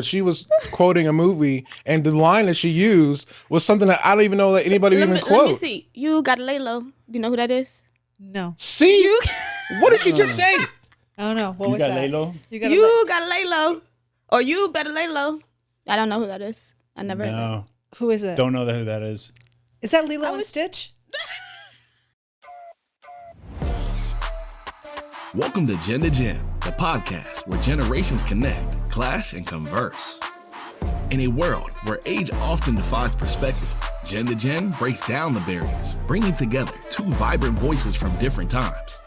She was quoting a movie, and the line that she used was something that I don't even know that anybody even quote. Let me see. You gotta lay low. Do you know who that is? No. See? What did she just say? I don't know. What was that? Lay low? You gotta lay low. Or you better lay low. I don't know who that is. I never heard that. Who is it? Don't know who that is. Is that Lilo and Stitch? Welcome to Gen to Gen, the podcast where generations connect, clash, and converse. In a world where age often defies perspective, Gen to Gen breaks down the barriers, bringing together two vibrant voices from different times.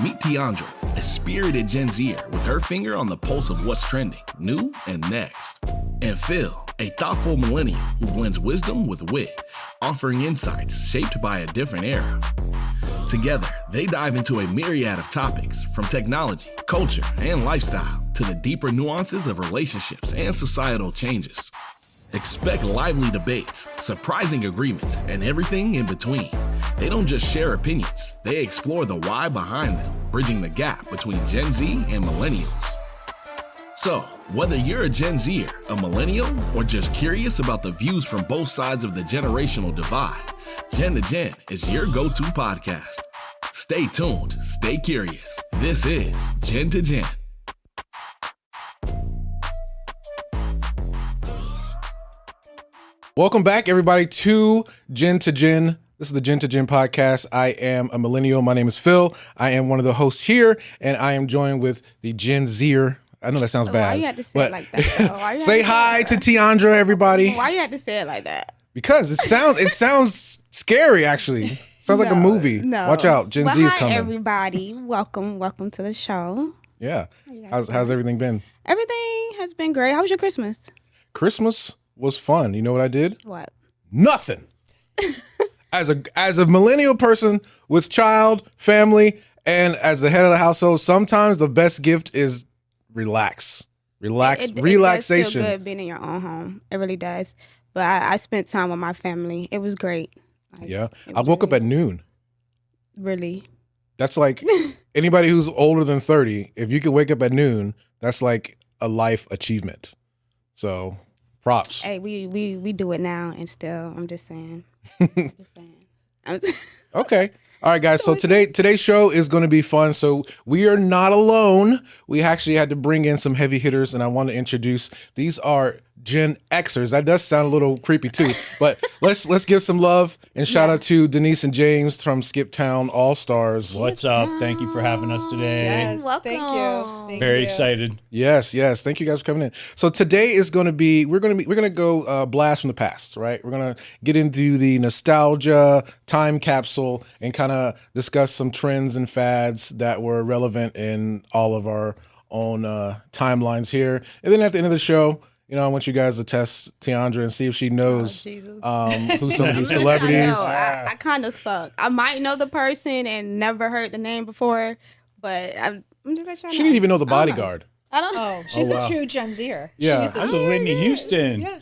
Meet Teondra, a spirited Gen Zer with her finger on the pulse of what's trending, new, and next. And Phil, a thoughtful millennial who blends wisdom with wit, offering insights shaped by a different era. Together, they dive into a myriad of topics, from technology, culture, and lifestyle to the deeper nuances of relationships and societal changes. Expect lively debates, surprising agreements, and everything in between. They don't just share opinions, they explore the why behind them, bridging the gap between Gen Z and Millennials. So, whether you're a Gen Zer, a Millennial, or just curious about the views from both sides of the generational divide, Gen to Gen is your go-to podcast. Stay tuned, stay curious. This is Gen to Gen. Welcome back, everybody, to Gen to Gen. This is the Gen to Gen podcast. I am a millennial. My name is Phil. I am one of the hosts here, and I am joined with the Gen Zer. I know that sounds bad. Why you had to say it like that? Say hi to Teondra, everybody. Why you had to say it like that? Because it sounds scary, actually. Sounds like a movie. No. Watch out, Gen Z is coming. Hi, everybody. Welcome to the show. Yeah. How's everything been? Everything has been great. How was your Christmas? Christmas was fun. You know what I did? What? Nothing. As a millennial person with child, family, and as the head of the household, sometimes the best gift is relaxation. It does feel good being in your own home. It really does. But I spent time with my family. It was great. I woke up at noon. Really? That's like anybody who's older than 30, if you could wake up at noon, that's like a life achievement. So props. Hey, we do it now and still. I'm just saying. Okay. All right, guys. So today's show is going to be fun. So we are not alone. We actually had to bring in some heavy hitters, and I want to introduce. These are Gen Xers. That does sound a little creepy too, but let's give some love and shout out to Denise and James from Skip Town All Stars. What's up? Thank you for having us today. Yes, Welcome. thank you. Very excited. Yes. Thank you guys for coming in. So today is going to be we're going to go blast from the past, right? We're going to get into the nostalgia time capsule and kind of discuss some trends and fads that were relevant in all of our own timelines here. And then at the end of the show, I want you guys to test Teondra and see if she knows who some of these celebrities. I kind of suck. I might know the person and never heard the name before, but I'm just gonna try. She didn't even know the bodyguard. I don't know. Oh, she's a true Gen Zer. Yeah. She's I was with Whitney Houston. Yeah.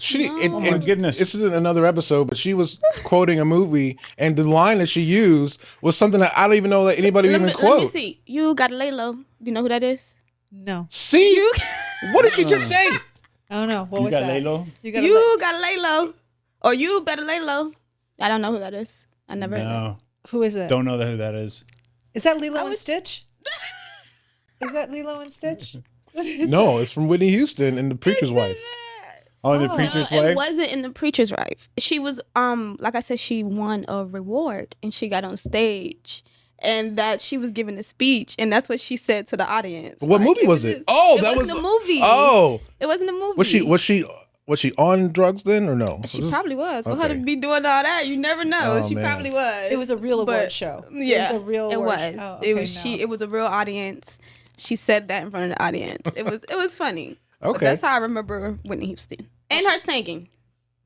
Oh my goodness. It's in another episode, but she was quoting a movie, and the line that she used was something that I don't even know that anybody even quote. Let me see. You gotta lay low. Do you know who that is? No. See? What did she just say? I don't know. What You was got that? lay low? You gotta lay low. Or you better lay low. I don't know who that is. I never heard that. No. Who is it? Don't know who that is. Is that Lilo and Stitch? Is that Lilo and Stitch? What is No, it's from Whitney Houston and The Preacher's Wife. Oh, the preacher's It wife? wasn't in The Preacher's Wife. She was like I said, she won a reward and she got on stage. And that she was giving a speech, and that's what she said to the audience. What movie was it? Oh, that was the movie. Oh, it wasn't a movie. Was she on drugs then or no? She probably was. For her to be doing all that, you never know. Oh, she man. probably was. It was a real award show. Yeah, it was a real award show. Oh, okay, It was a real audience. She said that in front of the audience. It was funny. Okay, but that's how I remember Whitney Houston and her singing,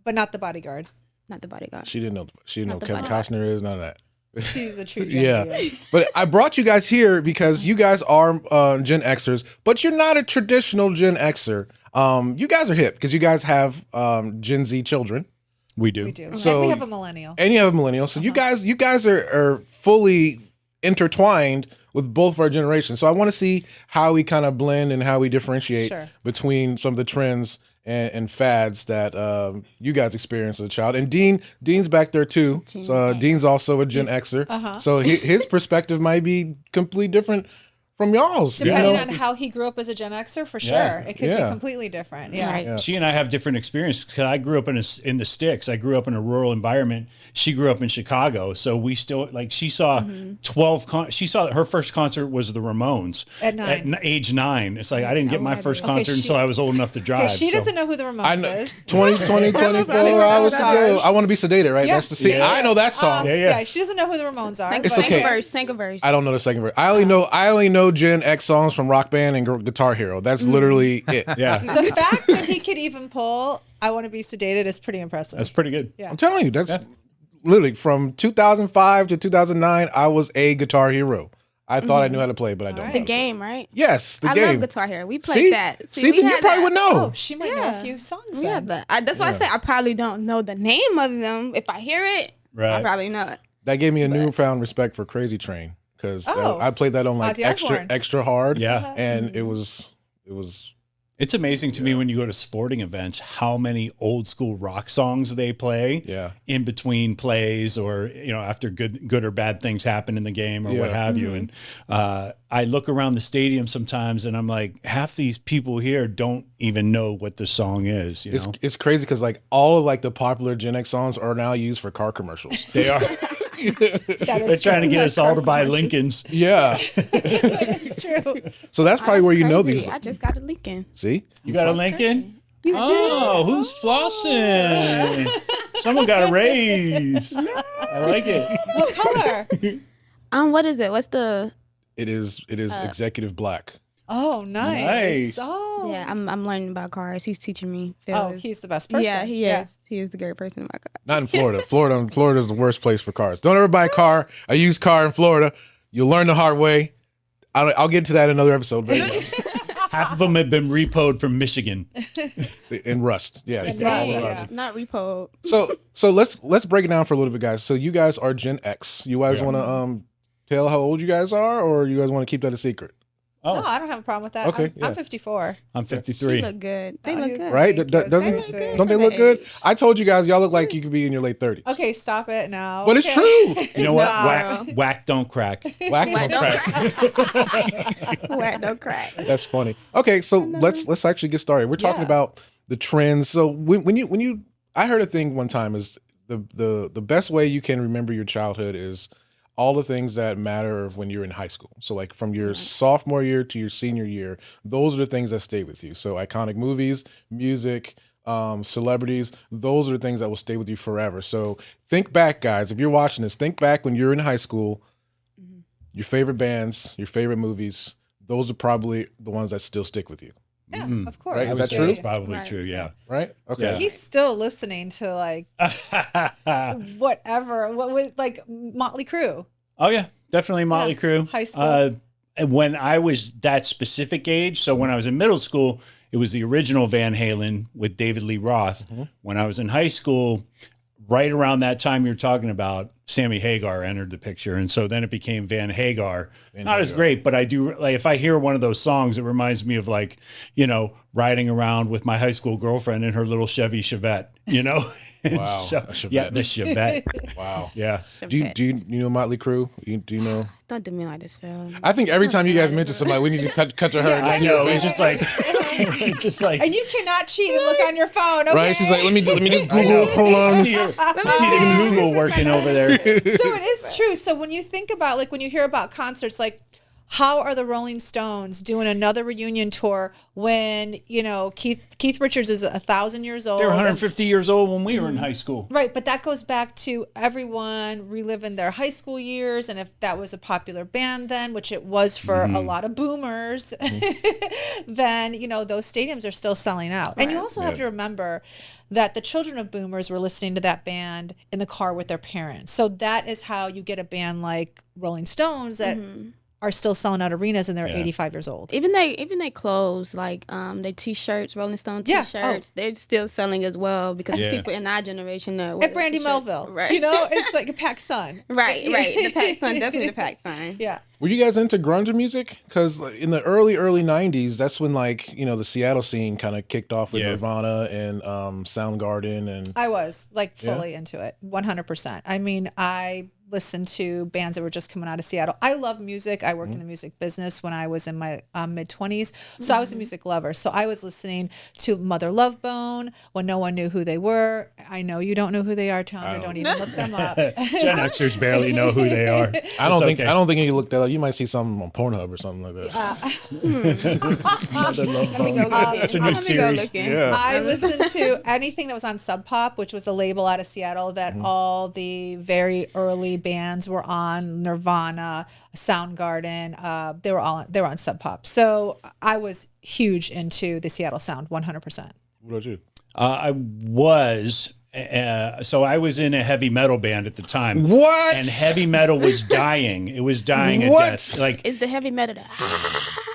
but not the bodyguard. Not the bodyguard. She didn't know. She didn't know Not the Kevin bodyguard. Costner is. None of that. She's a true Gen Zer. But I brought you guys here because you guys are Gen Xers, but you're not a traditional Gen Xer. You guys are hip because you guys have Gen Z children. We do. We do. So- And we have a millennial. And you have a millennial. So you guys are fully intertwined with both of our generations. So I want to see how we kind of blend and how we differentiate Sure. between some of the trends and fads that you guys experienced as a child. And Dean's back there too. So Dean's also a Gen Xer. So his perspective might be completely different from y'all's. Depending on how he grew up as a Gen Xer, for sure. It could be completely different. Yeah. Right. She and I have different experiences because I grew up in the sticks. I grew up in a rural environment. She grew up in Chicago, so we still she saw 12. She saw her first concert was the Ramones at age 9. It's like I didn't get my first concert until I was old enough to drive. She doesn't know who the Ramones is. 20, 24 hours to go. I want to be sedated, right? Yeah. That's the scene. I know that song. Yeah. She doesn't know who the Ramones are. It's okay. Sing a verse. I don't know the second verse. I only know Gen X songs from Rock Band and Guitar Hero. That's literally it. Yeah. The fact that he could even pull "I Want to Be Sedated" is pretty impressive. That's pretty good. Yeah. I'm telling you, that's literally from 2005 to 2009. I was a Guitar Hero. I thought I knew how to play, but I don't. The game, right? Yes, the I game. love Guitar Hero. We played that. See, we then you probably would know. Oh, she might know a few songs. Yeah, Then. but that's why I say I probably don't know the name of them. If I hear it, I probably know it. That gave me a newfound respect for Crazy Train because I played that on like Ozzy Osbourne. extra hard. Yeah. And it was. It's amazing to me when you go to sporting events how many old school rock songs they play in between plays or after good or bad things happen in the game or what have you. And I look around the stadium sometimes and I'm like, half these people here don't even know what the song is. It's crazy because like all of like the popular Gen X songs are now used for car commercials. They are. They're trying to get us all to buy Lincolns. Yeah. It's true. So that's probably where you know these. I just got a Lincoln. See? You got a Lincoln? You do? Who's flossing? Someone got a raise. I like it. What color? What is it? What's the? It is executive black. Oh, nice. Oh. Yeah, I'm learning about cars. He's teaching me. Oh, he's the best person. Yeah, he is. He is the great person about cars. Not in Florida. Florida is the worst place for cars. Don't ever buy a used car in Florida. You'll learn the hard way. I'll get to that in another episode. Half of them have been repoed from Michigan. In rust. Yeah. Rust. Not repo. So let's break it down for a little bit, guys. So you guys are Gen X. You guys want to tell how old you guys are, or you guys want to keep that a secret? Oh. No, I don't have a problem with that. Okay, I'm 54. I'm 53. She look good. They look good. Right? Don't they look good? I told you guys, y'all look like you could be in your late 30s. Okay, stop it now. But it's true. You know what? Whack don't crack. Whack don't crack. Whack don't crack. That's funny. Okay, so let's actually get started. We're talking about the trends. So when you I heard a thing one time is the best way you can remember your childhood is all the things that matter when you're in high school. So like from your sophomore year to your senior year, those are the things that stay with you. So iconic movies, music, celebrities, those are the things that will stay with you forever. So think back, guys, if you're watching this, think back when you're in high school, your favorite bands, your favorite movies, those are probably the ones that still stick with you. Yeah, of course. Right? Is that true? That's probably true, yeah. Right? Okay. Yeah. He's still listening to like whatever. What was like Motley Crue? Oh yeah, definitely Motley Crue. High school. When I was that specific age, so when I was in middle school, it was the original Van Halen with David Lee Roth. When I was in high school, right around that time you're talking about, Sammy Hagar entered the picture. And so then it became Van Hagar. Not as great, but I do, like, if I hear one of those songs, it reminds me of like, riding around with my high school girlfriend in her little Chevy Chevette, Wow. So, yeah, the Chevette. Wow. Yeah. Do you know Motley Crue? Do you know? Don't do me like this, Phil. I think every time you guys mention somebody, we need to cut to her. I know. It's just like, And you cannot cheat and look on your phone. Okay? Right? She's like, let me just Google. Hold on. see Google working over there. So it is true. So when you think about, like, when you hear about concerts, like, how are the Rolling Stones doing another reunion tour when, Keith Richards is 1,000 years old? They were 150 years old when we were in high school. Right, but that goes back to everyone reliving their high school years, and if that was a popular band then, which it was for a lot of boomers, then, those stadiums are still selling out. Right. And you also have to remember that the children of boomers were listening to that band in the car with their parents. So that is how you get a band like Rolling Stones that are still selling out arenas and they're 85 years old. Even they clothes, like their t-shirts, Rolling Stone t-shirts, they're still selling as well because people in our generation know at Brandy Melville, right? It's like a Pac Sun, right. The Pac Sun, definitely the Pac Sun. Yeah. Were you guys into grunge music? Because in the early 90s, that's when like, you know, the Seattle scene kind of kicked off with Nirvana and Soundgarden and I was like fully into it, 100%. I mean, I listened to bands that were just coming out of Seattle. I love music. I worked in the music business when I was in my mid-20s. So I was a music lover. So I was listening to Mother Love Bone when no one knew who they were. I know you don't know who they are, Teondra. Don't even look them up. Gen Xers barely know who they are. I don't think you look that up. You might see something on Pornhub or something like that. Mother Love Bone. It's a new series. Yeah. I listened to anything that was on Sub Pop, which was a label out of Seattle that all the very early bands were on. Nirvana, Soundgarden, they were on Sub Pop. So I was huge into the Seattle sound, 100%. What about you? I was. So I was in a heavy metal band at the time. What? And heavy metal was dying. It was dying at death. Like, Is the heavy metal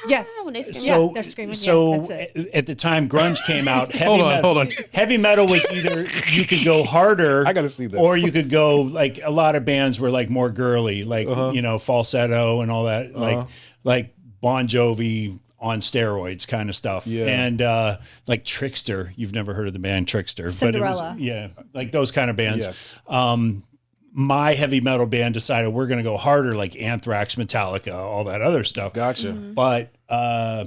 Yes. when they scream? Yeah, they're screaming. So Yeah, that's it. at the time, grunge came out. Hold on. Heavy metal was either you could go harder. I gotta see this. Or you could go like a lot of bands were like more girly, like you know, falsetto and all that, like Bon Jovi on steroids kind of stuff. Yeah. And like Trickster. You've never heard of the band Trickster, Cinderella. but it was like those kind of bands. Yes. My heavy metal band decided we're going to go harder, like Anthrax, Metallica, all that other stuff. Gotcha. But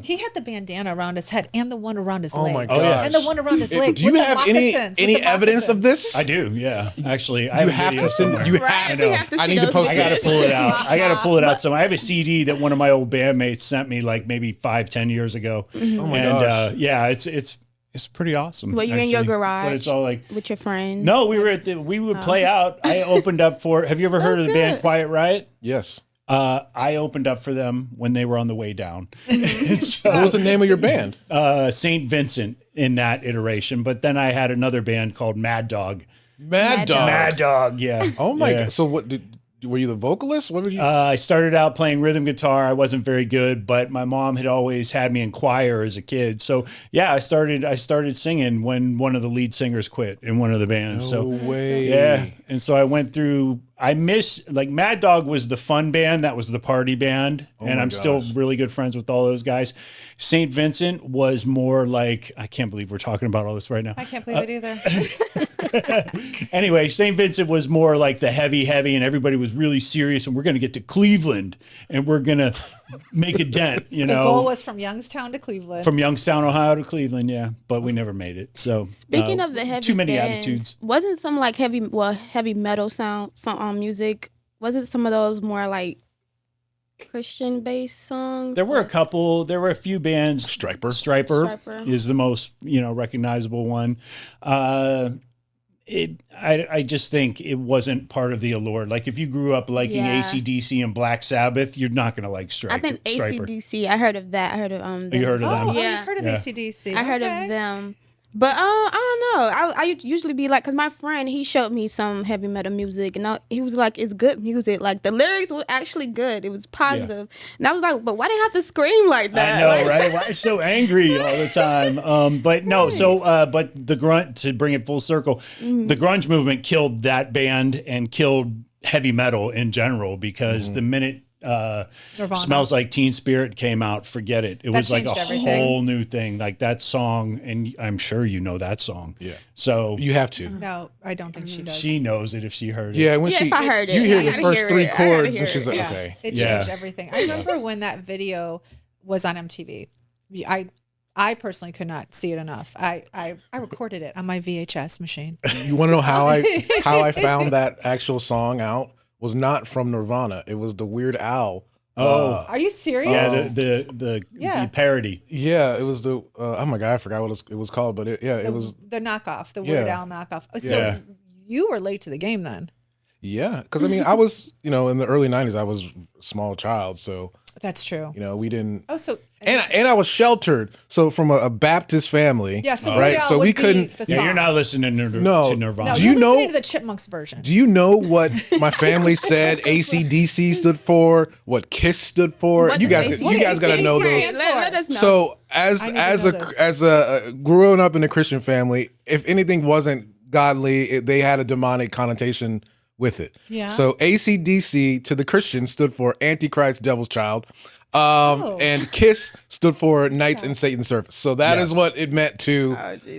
He had the bandana around his head and the one around his Oh leg. my Oh, yeah. gosh. And the one around his leg. Do you with the have moccasins, any with the evidence of moccasins. this? I do, yeah. Actually, I You have a have video to send. somewhere. You Right, have. we have to I see need to those post I got to this. pull it out. I got to pull it out. So I have a CD that one of my old bandmates sent me like maybe 5-10 years ago. Oh my And gosh. yeah, it's pretty awesome. Were you in your actually. garage? But it's all like with your friends? no, we would play out. I opened up for. Have you ever heard of the band good. Quiet Riot? Yes. I opened up for them when they were on the way down. What was the name of your band? St. Vincent in that iteration, but then I had another band called Mad Dog. Mad Dog. Mad Dog, yeah. Oh my Yeah. god. So what were you the vocalist? What were you? I started out playing rhythm guitar. I wasn't very good, but my mom had always had me in choir as a kid. So yeah, I started singing when one of the lead singers quit in one of the bands. No so way. yeah, and so I went through. I miss like Mad Dog was the fun band. That was the party band, and my I'm still gosh. really good friends with all those guys. St. Vincent was more like I can't believe we're talking about all this right now. I can't believe it either. Anyway, St. Vincent was more like the heavy, and everybody was really serious. And we're going to get to Cleveland, and we're going to make a dent. You The know, goal was from Youngstown to Cleveland. from Youngstown, Ohio to Cleveland. Yeah, but we never made it. So Speaking of the heavy too many bands, attitudes. wasn't some like heavy metal sound music? Wasn't some of those more like Christian based songs? There were a couple. There were a few bands. Striper. Striper is the most recognizable one. I just think it wasn't part of the allure. Like if you grew up liking Yeah. AC/DC and Black Sabbath, you're not going to like Striper. I think Striper. AC/DC. I heard of that. I heard of them. You heard of them? Oh, Yeah. you've heard of Yeah. AC/DC. I heard Okay. of them. But I don't know. I usually be like, cause my friend he showed me some heavy metal music, and he was like, "It's good music. Like the lyrics were actually good. It was positive." And I was like, "But why they have to scream like that?" I know, Like- right? Why so angry all the time? But no, but the grunt, to bring it full circle, the grunge movement killed that band and killed heavy metal in general because the minute Nirvana. Smells Like Teen Spirit came out, forget it. It That was like a changed everything. whole new thing. Like that song, and I'm sure you know that song. Yeah. So You have to. No, I don't think she does. she knows it if she heard it. Yeah, when Yeah, she if I heard it, you hear I the gotta first hear three it. I gotta chords, hear and she's it. like, Yeah. okay. It Yeah. changed everything. I remember when that video was on MTV. I personally could not see it enough. I recorded it on my VHS machine. You want to know how I found that actual song out? Was not from Nirvana. It was the Weird Al. Oh. Are you serious? Yeah, the Yeah. parody. Yeah, it was the oh my god, I forgot what it was called, but it was the knockoff, the Weird Yeah. Al knockoff. So Yeah. you were late to the game then. yeah. Because I mean, I was in the early '90s, I was a small child, so That's true. we didn't. Oh, so And I was sheltered, so from a Baptist family. yeah, so right, Weird Al so would we be couldn't. the Yeah, song. you're not listening to No. Nirvana. No, Do you're you know- listening to the Chipmunks version. Do you know what my family said AC/DC stood for? What KISS stood for? What You does guys, AC/DC you guys got to know those. stand Let us know. So I need to know this. as a growing up in a Christian family, if anything wasn't godly, they had a demonic connotation with it. Yeah. So AC/DC to the Christians stood for Antichrist, Devil's Child. And KISS stood for Knights in Satan's Service. So that is what it meant to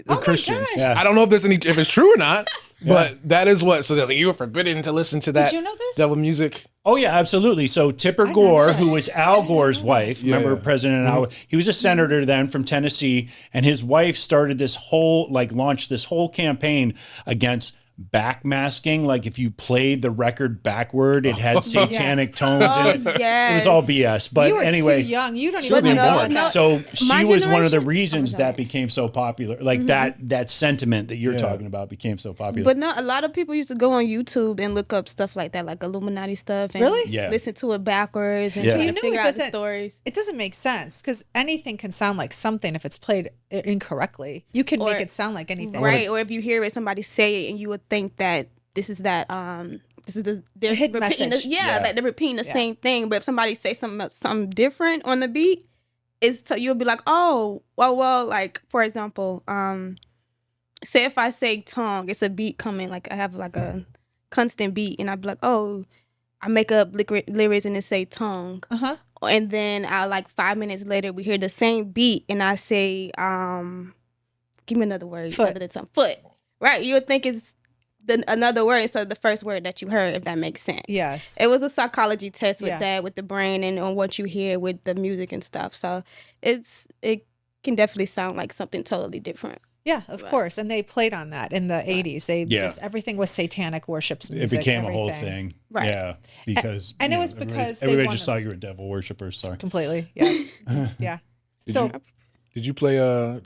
the Christians. gosh. I don't know if if it's true or not, but that is what. So they're like, you were forbidden to listen to that you know this? devil music. Oh yeah, absolutely. So Tipper Gore, who was Al Gore's wife, remember President Al? He was a senator then from Tennessee, and his wife started this whole launched this whole campaign against backmasking. Like if you played the record backward, it had satanic tones in it. Yes. It was all BS. But You were anyway, too young. You don't She wasn't even know. born. No. so she My was one of the generation- reasons that became so popular. Like that sentiment that you're talking about became so popular. But no, a lot of people used to go on YouTube and look up stuff like that, like Illuminati stuff, and Really? Yeah. listen to it backwards and Yeah. try You to know, figure it out the doesn't- stories. It doesn't make sense because anything can sound like something if it's played incorrectly. You can make it sound like anything. Right, or if you hear it, somebody say it, and you would think that this is they're hidden repeating message. that they're repeating the same thing. But if somebody say something different on the beat, you'll be like, oh, well, like for example, say if I say tongue, it's a beat coming, like I have like a constant beat, and I'd be like, oh, I make up lyrics and it say tongue. And then like 5 minutes later, we hear the same beat, and I say, give me another word Foot. other than tongue. Foot. Right? You would think it's another word instead of the first word that you heard, if that makes sense. Yes. It was a psychology test with that, with the brain and on what you hear with the music and stuff. So it can definitely sound like something totally different. Yeah, of course. And they played on that in the 80s. They just, everything was satanic worships music. It became everything. a whole thing. Right. Yeah. Because And it was everybody- because they everybody wanted- just thought you were devil worshippers. Sorry. Completely. Yeah. Yeah. So Did you play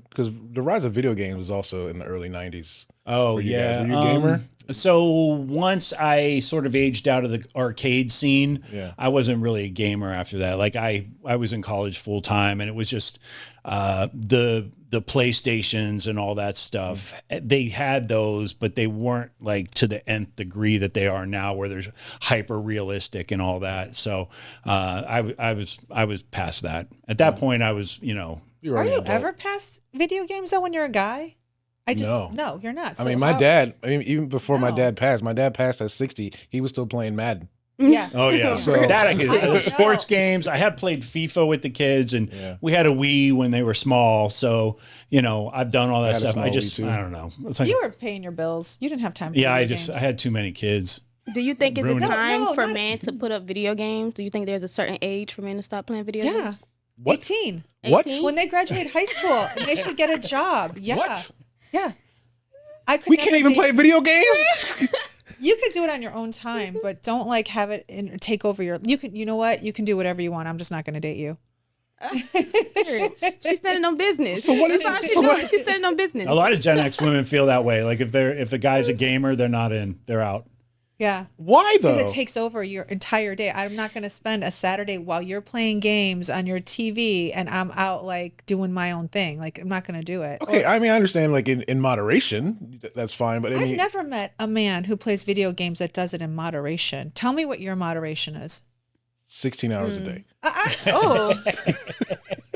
because the rise of video games was also in the early 90s. Oh, Were you yeah. guys- were you a gamer? So once I sort of aged out of the arcade scene, I wasn't really a gamer after that. Like I was in college full time, and it was just the PlayStations and all that stuff. They had those, but they weren't like to the nth degree that they are now, where there's hyper realistic and all that. So I was past that. At that point, I was, You're are already you an adult. ever past video games though when you're a guy? No, you're not. I So mean, my how- dad. I mean, even before my No. dad passed at 60. He was still playing Madden. Yeah. oh yeah, So- that I could. I don't Sports know. games. I have played FIFA with the kids, and we had a Wii when they were small. So I've done all that had a stuff. small I just, Wii, too. I don't know. It's like, You were paying your bills. You didn't have time for yeah, video I games. had too many kids. Do you think it's a Ruined it. time No, for not- men to put up video games? Do you think there's a certain age for men to stop playing video Yeah. games? What? 18. What? 18? When they graduate high school, they should get a job. Yeah. What? Yeah. I could We never can't even date- play video games. You could do it on your own time, but don't like have it take over your. You know what? You can do whatever you want. I'm just not going to date you. She's standing on business. So what is- That's all she's so what- doing. She's standing on business. A lot of Gen X women feel that way. Like if the guy's a gamer, they're not in. They're out. Yeah. Why though? Because it takes over your entire day. I'm not going to spend a Saturday while you're playing games on your TV and I'm out like doing my own thing. Like I'm not going to do it. Okay, I mean, I understand like in moderation, that's fine. But I I've mean, never met a man who plays video games that does it in moderation. Tell me what your moderation is. 16 hours a day. Oh,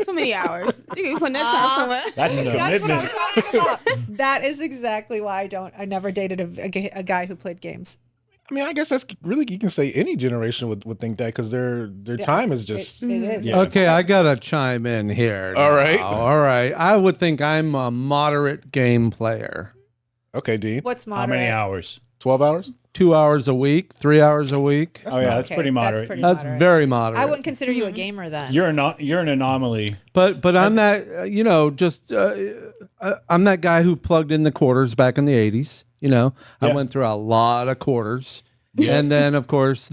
Too many hours. You can put that time somewhere. That's a that's what I'm commitment. talking about. That is exactly why I never dated a guy who played games. I mean, I guess that's really, you can say any generation would think that because their time is just. It is. Yeah. Okay, I gotta chime in here. All right. All right. I would think I'm a moderate game player. Okay, Dean. What's How moderate? many hours? 12 hours? 2 hours a week, 3 hours a week. Oh yeah, that's Okay, pretty moderate. That's very moderate. I wouldn't consider you a gamer then. You're an anomaly. But I'm that I'm that guy who plugged in the quarters back in the 80s. I Yeah. went through a lot of quarters. And then of course,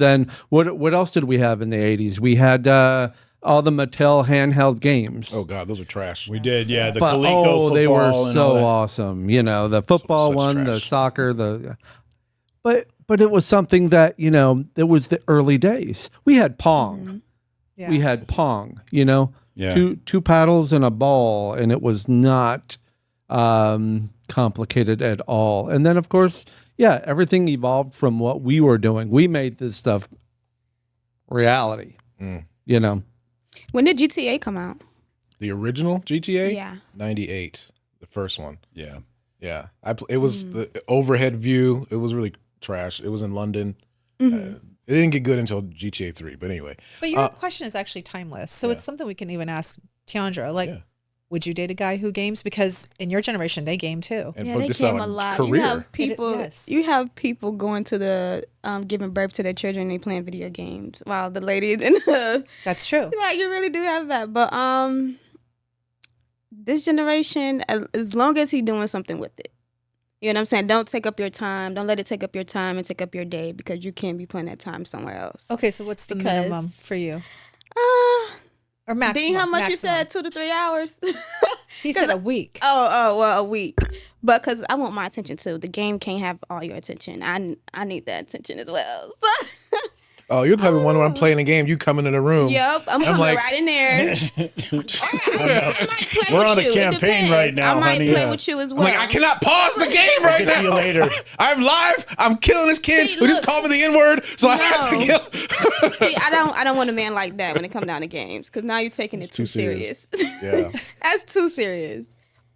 what else did we have in the 80s? We had all the Mattel handheld games. Oh, God, those are trash. We did, yeah. The But, Coleco football they were and all so that. awesome. The football Such one, the trash. soccer, but it was something that, it was the early days. We had Pong. Yeah. We had Pong, Yeah. two paddles and a ball, and it was not complicated at all. And then, of course, everything evolved from what we were doing. We made this stuff reality, When did GTA come out? The original GTA? Yeah. 98, the first one. Yeah. Yeah. It was the overhead view. It was really trash. It was in London. It didn't get good until GTA 3, but anyway. But your question is actually timeless. So it's something we can even ask Teondra. Like, would you date a guy who games? Because in your generation, they game too. And Yeah, put they this came out a lot. career. You have people. Yes. You have people going to the giving birth to their children. And they playing video games while the ladies in the. That's true. Like you really do have that, but this generation, as long as he's doing something with it, you know what I'm saying. Don't take up your time. Don't let it take up your time and take up your day because you can't be putting that time somewhere else. Okay, so what's the minimum for you? Or maximum? Dean, how much you maximum. said? 2 to 3 hours. He said a week. Oh, well, a week. But because I want my attention too. The game can't have all your attention. I need that attention as well. Oh, you're the type of one when I'm playing a game, you come into the room. Yep, I'm coming like- right in there. We're on a campaign right now, I might honey. play with you as I'm well. like, I cannot pause the game right Get to you now. later. I'm live. I'm killing this kid See, who just look. called me the N-word, so I have to No. kill. See, I don't want a man like that when it comes down to games because now you're taking it too too serious. serious. Yeah. That's too serious.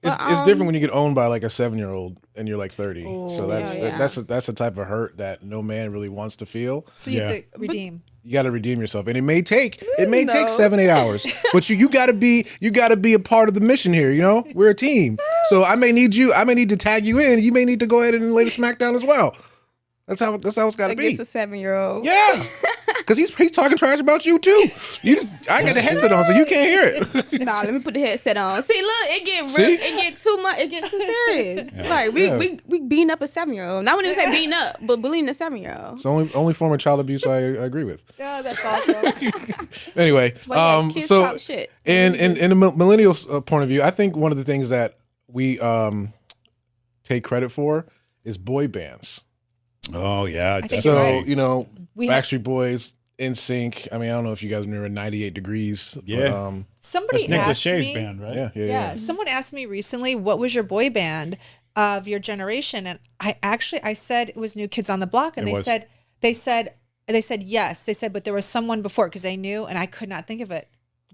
It's But, different when you get owned by like a 7-year-old and you're like 30. So that's yeah. that's a type of hurt that no man really wants to feel. So you Yeah. have to redeem. You got to redeem yourself, and it may take take No. 7-8 hours, but you got to be a part of the mission here. You know, we're a team, so I may need to tag you in. You may need to go ahead and lay the smackdown as well. That's how it's got to be. Against a 7-year-old. Yeah, because he's talking trash about you too. I got the headset on, so you can't hear it. Nah, let me put the headset on. See, look, it get See? it get too much. It get too serious. Like we beating up a 7-year-old. I wouldn't even say beating up, but bullying a 7-year-old. It's the only form of child abuse I agree with. Yeah, that's awesome. Anyway, Well, yeah, kids so talk shit. in the millennial point of view, I think one of the things that we take credit for is boy bands. Oh yeah. I think So you're right. you know, We have- Backstreet Boys, NSYNC. I mean, I don't know if you guys remember 98 Degrees. Yeah. But, Somebody That's Nicholas asked Shays me, band, right? yeah. Yeah, someone asked me recently, what was your boy band of your generation? And I said it was New Kids on the Block, and It was. they said yes. They said, but there was someone before because they knew, and I could not think of it.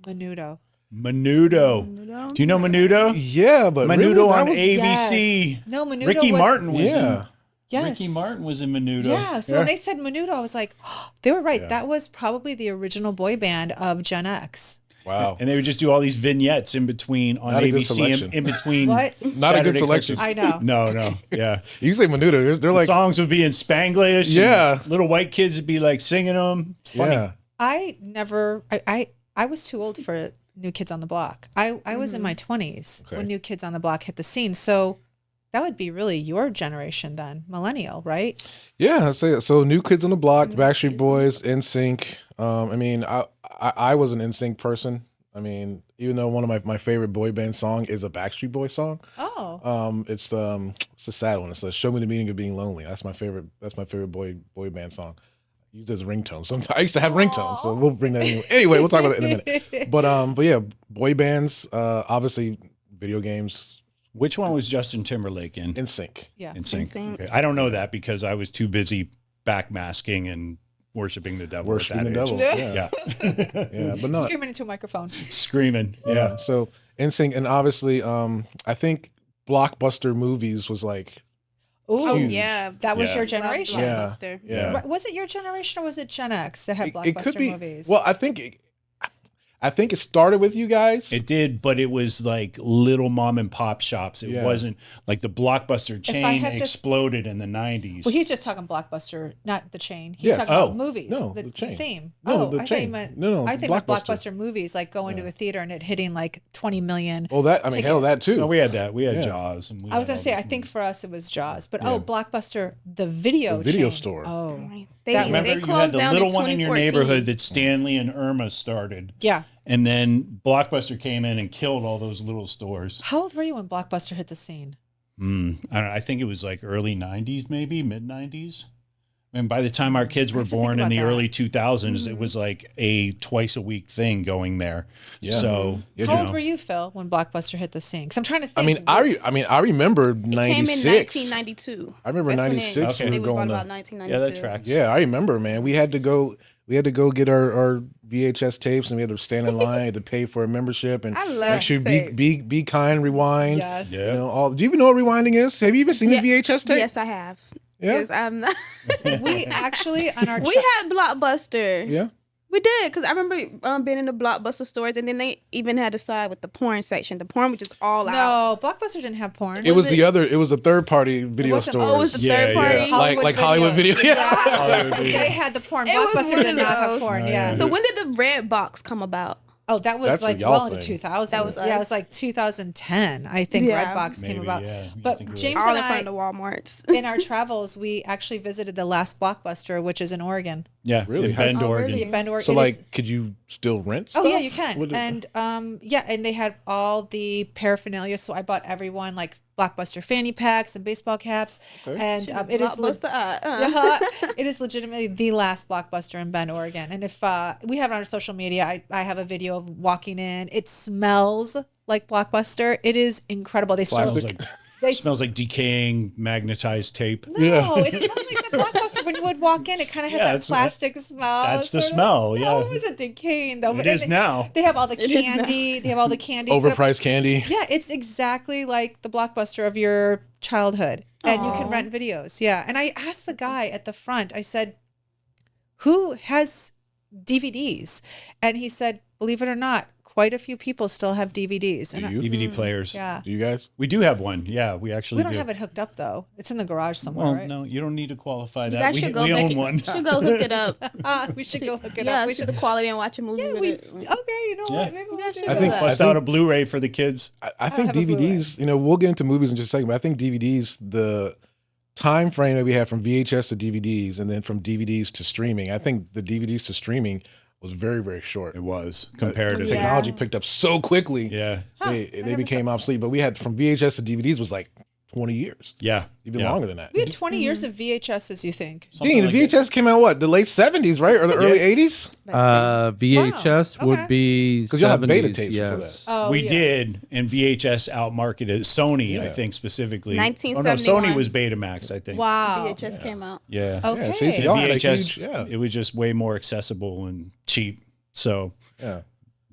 Menudo. Menudo. Do you know Menudo? Yeah, but Menudo really, that on was- ABC. Yes. No, Menudo Ricky was- Martin was Yeah. in. Yes. Ricky Martin was in Menudo. Yeah. So when they said Menudo, I was like, oh, they were right. That was probably the original boy band of Gen X. Wow. And they would just do all these vignettes in between on Not a good ABC selection. in between. What? Not a good Saturday selection. cartoons. I know. No. Yeah. You say Menudo, they're like, Songs would be in Spanglish. and Yeah. Little white kids would be like singing them. It's funny. yeah. I was too old for New Kids on the Block. I was in my 20s Okay. when New Kids on the Block hit the scene. So that would be really your generation then, millennial, right? Yeah, I'd say it. So New Kids on the Block, Backstreet Boys, NSYNC. I mean, I was an NSYNC person. I mean, even though one of my favorite boy band song is a Backstreet Boy song, Oh. it's a sad one. It's a "Show Me the Meaning of Being Lonely." That's my favorite boy band song. I use it as a ringtone. Sometimes I used to have ringtones, so we'll bring that in. Anyway, we'll talk about it in a minute. But yeah, boy bands, obviously video games, Which one was Justin Timberlake in? NSYNC. Yeah. NSYNC. NSYNC. Okay. I don't know that because I was too busy backmasking and worshiping the devil. Worshiping at the that devil. age. Yeah, yeah, but no. Screaming into a microphone. Screaming. Yeah. So NSYNC, and obviously, I think Blockbuster movies was like, Ooh. Oh Huge. yeah, That was Yeah. your generation. Yeah. Blockbuster. yeah. Right, was it your generation or was it Gen X that had blockbuster It could be. movies? Well, I think it started with you guys. It did, but it was like little mom and pop shops. It Yeah. wasn't like the Blockbuster chain have to- exploded in the 90s. Well, he's just talking blockbuster, not the chain. He's Yes. talking Oh. about movies. No, the the chain. theme. No, oh, the I chain. thought you meant, No, I think about Blockbuster. blockbuster movies, like going to a theater and it hitting like 20 million. Well, that I mean, hell, that too. No, we had that. We had Yeah. Jaws. And we I was had gonna all say, those I think movies. for us it was Jaws, but Yeah. Blockbuster, the video video chain. store. Oh, They, That- Remember, they you closed had the down little one in your 2014. neighborhood that Stanley and Irma started. yeah. And then Blockbuster came in and killed all those little stores. How old were you when Blockbuster hit the scene? I don't know, I think it was like early 90s, maybe mid 90s. And by the time our kids were have to think born in about the that. early 2000s, it was like a twice a week thing going there. Yeah. So, Yeah, How old were you, Phil, when Blockbuster hit the scene? Because I'm trying to think. I mean, I remember It came in 96. 1992. I remember That's when 96 Okay. we They were was going about to. 1992. yeah, that tracks. Yeah, I remember, man. We had to go get our VHS tapes, and we had to stand in line, had to pay for a membership, and I love make sure tapes. be kind, rewind. Yes. You know, do you even know what rewinding is? Have you even seen Yeah. the VHS tape? Yes, I have. Yeah. 'Cause I'm not. We actually on our We had Blockbuster. Yeah. We did, because I remember being in the Blockbuster stores, and then they even had a side with the porn section. The porn was just all out. no, Blockbuster didn't have porn. It was a third party video wasn't- store. Oh, it was the Yeah, third party. yeah. like Hollywood Video. Yeah. Hollywood Video. They had the porn. It was Blockbuster one did of not have those. porn. No, Yeah. yeah. So when did the red box come about? Oh, that was That's a like y'all well into thing. 2000s. That was Yeah, it us. was like 2010. I think Yeah. Redbox came Maybe, about. yeah. You But think you're James All and in front I, of the Walmarts. in our travels, we actually visited the last Blockbuster, which is in Oregon. Yeah, Really? in Bend, Oh, Oregon. really? Bend, Oregon. So It is- like, could you still rent Oh stuff? yeah, you can. What is- And and they had all the paraphernalia. So I bought everyone like Blockbuster fanny packs and baseball caps. Okay. And it is Blockbuster. it is legitimately the last Blockbuster in Bend, Oregon. And if we have it on our social media, I have a video of walking in. It smells like Blockbuster. It is incredible. They Plastic. still Smells like, they smells like decaying magnetized tape. no, Yeah. it smells like the Blockbuster when you would walk in. It kind of has Yeah, that it's- plastic smell. that's the sort of. smell, No, yeah. it wasn't decaying though. It but is now. They have all the It is now. candy. They have all the candy. set up- Overpriced candy. Yeah, it's exactly like the Blockbuster of your childhood. And you can Aw. rent videos. Yeah. And I asked the guy at the front, I said, who has DVDs? And he said, believe it or not, quite a few people still have DVDs. Do And I- you? DVD players. yeah. Do you guys? We do have one. Yeah, we actually We don't do. have it hooked up though. It's in the garage somewhere, Well, right? no, you don't need to qualify You that. guys We, should go we make own it- one. Should go hook it up. We should go hook it Yeah, up. We see should. the quality and watch a movie Yeah, with we it. okay. You know what? Maybe we'll guys do should I that. think- Bust out a Blu-ray for the kids. I think have a Blu-ray. DVDs. You know, we'll get into movies in just a second, but I think DVDs, the time frame that we had from VHS to DVDs, and then from DVDs to streaming. I think the DVDs to streaming was very, very short. It was The comparatively. Yeah. technology picked up so quickly. Yeah. They became obsolete. But we had from VHS to DVDs was like 20 years, Yeah. even yeah. longer than that. We had 20 years of VHSs, you think? Something Dean, like the VHS came out what, the late 70s, right, or the early 80s? VHS Wow. would Okay. be 'Cause you'll have beta 70s, tapes before yes. Oh, we yeah. did, and VHS outmarketed Sony, I think specifically. 1971. Oh no, Sony was Betamax, I think. Wow. VHS came out. Yeah. Okay. Yeah, see, so And y'all had a VHS, huge, yeah. it was just way more accessible and cheap. So Yeah.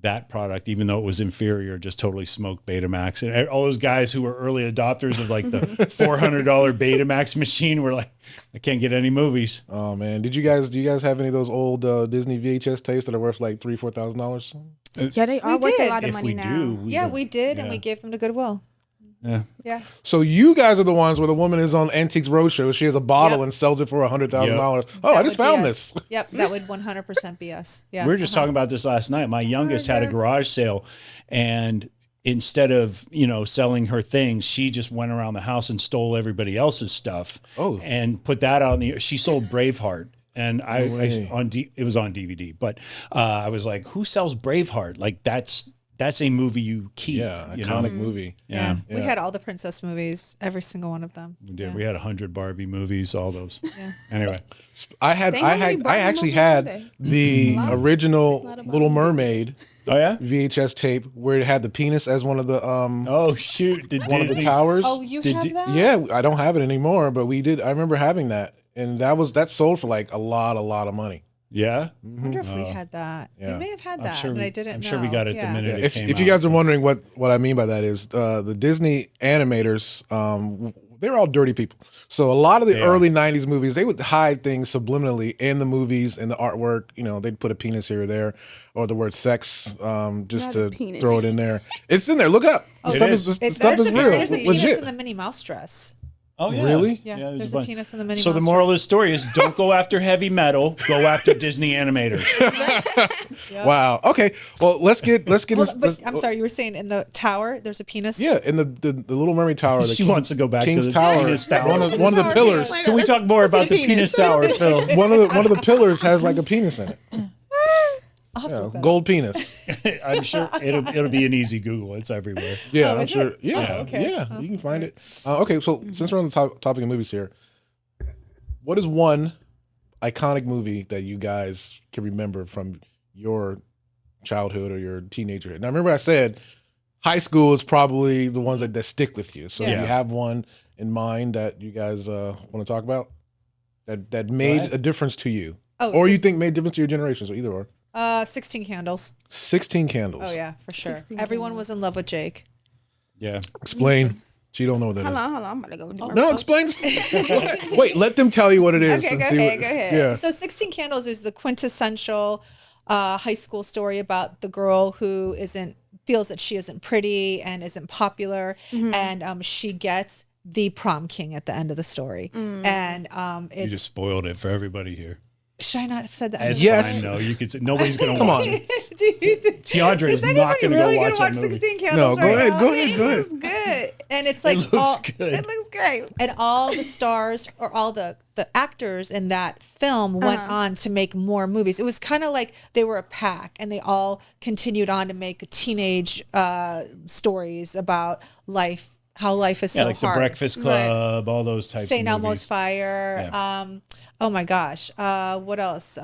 that product, even though it was inferior, just totally smoked Betamax. And all those guys who were early adopters of like the $400 Betamax machine were like, I can't get any movies. Oh man, do you guys have any of those old Disney VHS tapes that are worth like $3,000-$4,000? Yeah, they are worth did. a lot of If money we now. do, Yeah, we did, and yeah. we gave them to Goodwill. Yeah. Yeah. So you guys are the ones where the woman is on Antiques Roadshow. She has a bottle Yep. and sells it for $100,000. Oh, That I just would be found us. this. Yep, that would 100% be us. Yeah. We were just talking about this last night. My youngest had a garage sale, and instead of selling her things, she just went around the house and stole everybody else's stuff. Oh. And put that out on the. She sold Braveheart, and way. it was on DVD. But I was like, who sells Braveheart? Like that's a movie you keep. Yeah, you iconic know? movie. Yeah. We had all the princess movies, every single one of them. We did. We had 100 Barbie movies, all those. Anyway, I actually had the original Little Mermaid oh yeah. VHS tape where it had the penis as one of the Oh shoot! Did one of the Disney- towers. Oh, you Did- have did- that? Yeah, I don't have it anymore, but we did. I remember having that, and that sold for like a lot of money. Yeah. I wonder if we had that. Yeah. We may have had I'm that, sure but we- I didn't I'm know. sure we got it the minute it If came you out, guys are so. wondering what I mean by that is the Disney animators, they're all dirty people. So a lot of the They are. early '90s movies, they would hide things subliminally in the movies and the artwork. They'd put a penis here or there, or the word sex, just Not a to penis. throw it in there. It's in there. Look it up. The It stuff is. is the There's stuff is a- real, There's a penis legit. in the Minnie Mouse dress. Oh yeah. Really? Yeah, there's there's a a bunch. penis in the Minnie So Mouse the moral of the dress. story is don't go after heavy metal, go after Disney animators. Wow. Okay. Well, let's get Well, into. but I'm sorry, you were saying in the tower there's a penis? Yeah, in the Little Mermaid Tower. She wants to go back King's to the Tower. penis tower. One of the pillars. Can we talk more about the penis tower, Phil? One of the pillars has like a penis in it. I'll have to Yeah, look that up. gold penis. I'm sure it'll be an easy Google. It's everywhere. Yeah, Oh, I'm is sure. it? Yeah, Oh, okay. yeah, Oh, you can find it. Okay, so since we're on the topic of movies here, what is one iconic movie that you guys can remember from your childhood or your teenagerhood? Now, remember I said high school is probably the ones that stick with you. So, Yeah. do you have one in mind that you guys want to talk about that made ahead. a difference to you, Oh, or so- you think made a difference to your generation? So either or. 16 Candles. 16 Candles. Oh yeah, for sure. 16 Everyone Candles. was in love with Jake. Yeah. Explain. She don't know what that is. Hold on. I'm about to go. Do No, explain. Wait, let them tell you what it is. Okay, and go see ahead, what, go ahead. Yeah. So 16 Candles is the quintessential high school story about the girl who feels that she isn't pretty and isn't popular, and she gets the prom king at the end of the story. And You just spoiled it for everybody here. should I not have said that? It's Yes. fine, no, you could say nobody's gonna Come watch on. it. Teondra is not gonna really go gonna watch watch that movie. 16 Candles No, go right ahead, now? go ahead, go ahead. It's good. And it's like It looks good. It looks great. and all the stars or all the actors in that film went on to make more movies. It was kind of like they were a pack and they all continued on to make teenage stories about life, how life is Yeah, so like hard. The Breakfast Club, all those types St. of Elmo's movies. Fire. Yeah. Oh my gosh. What else?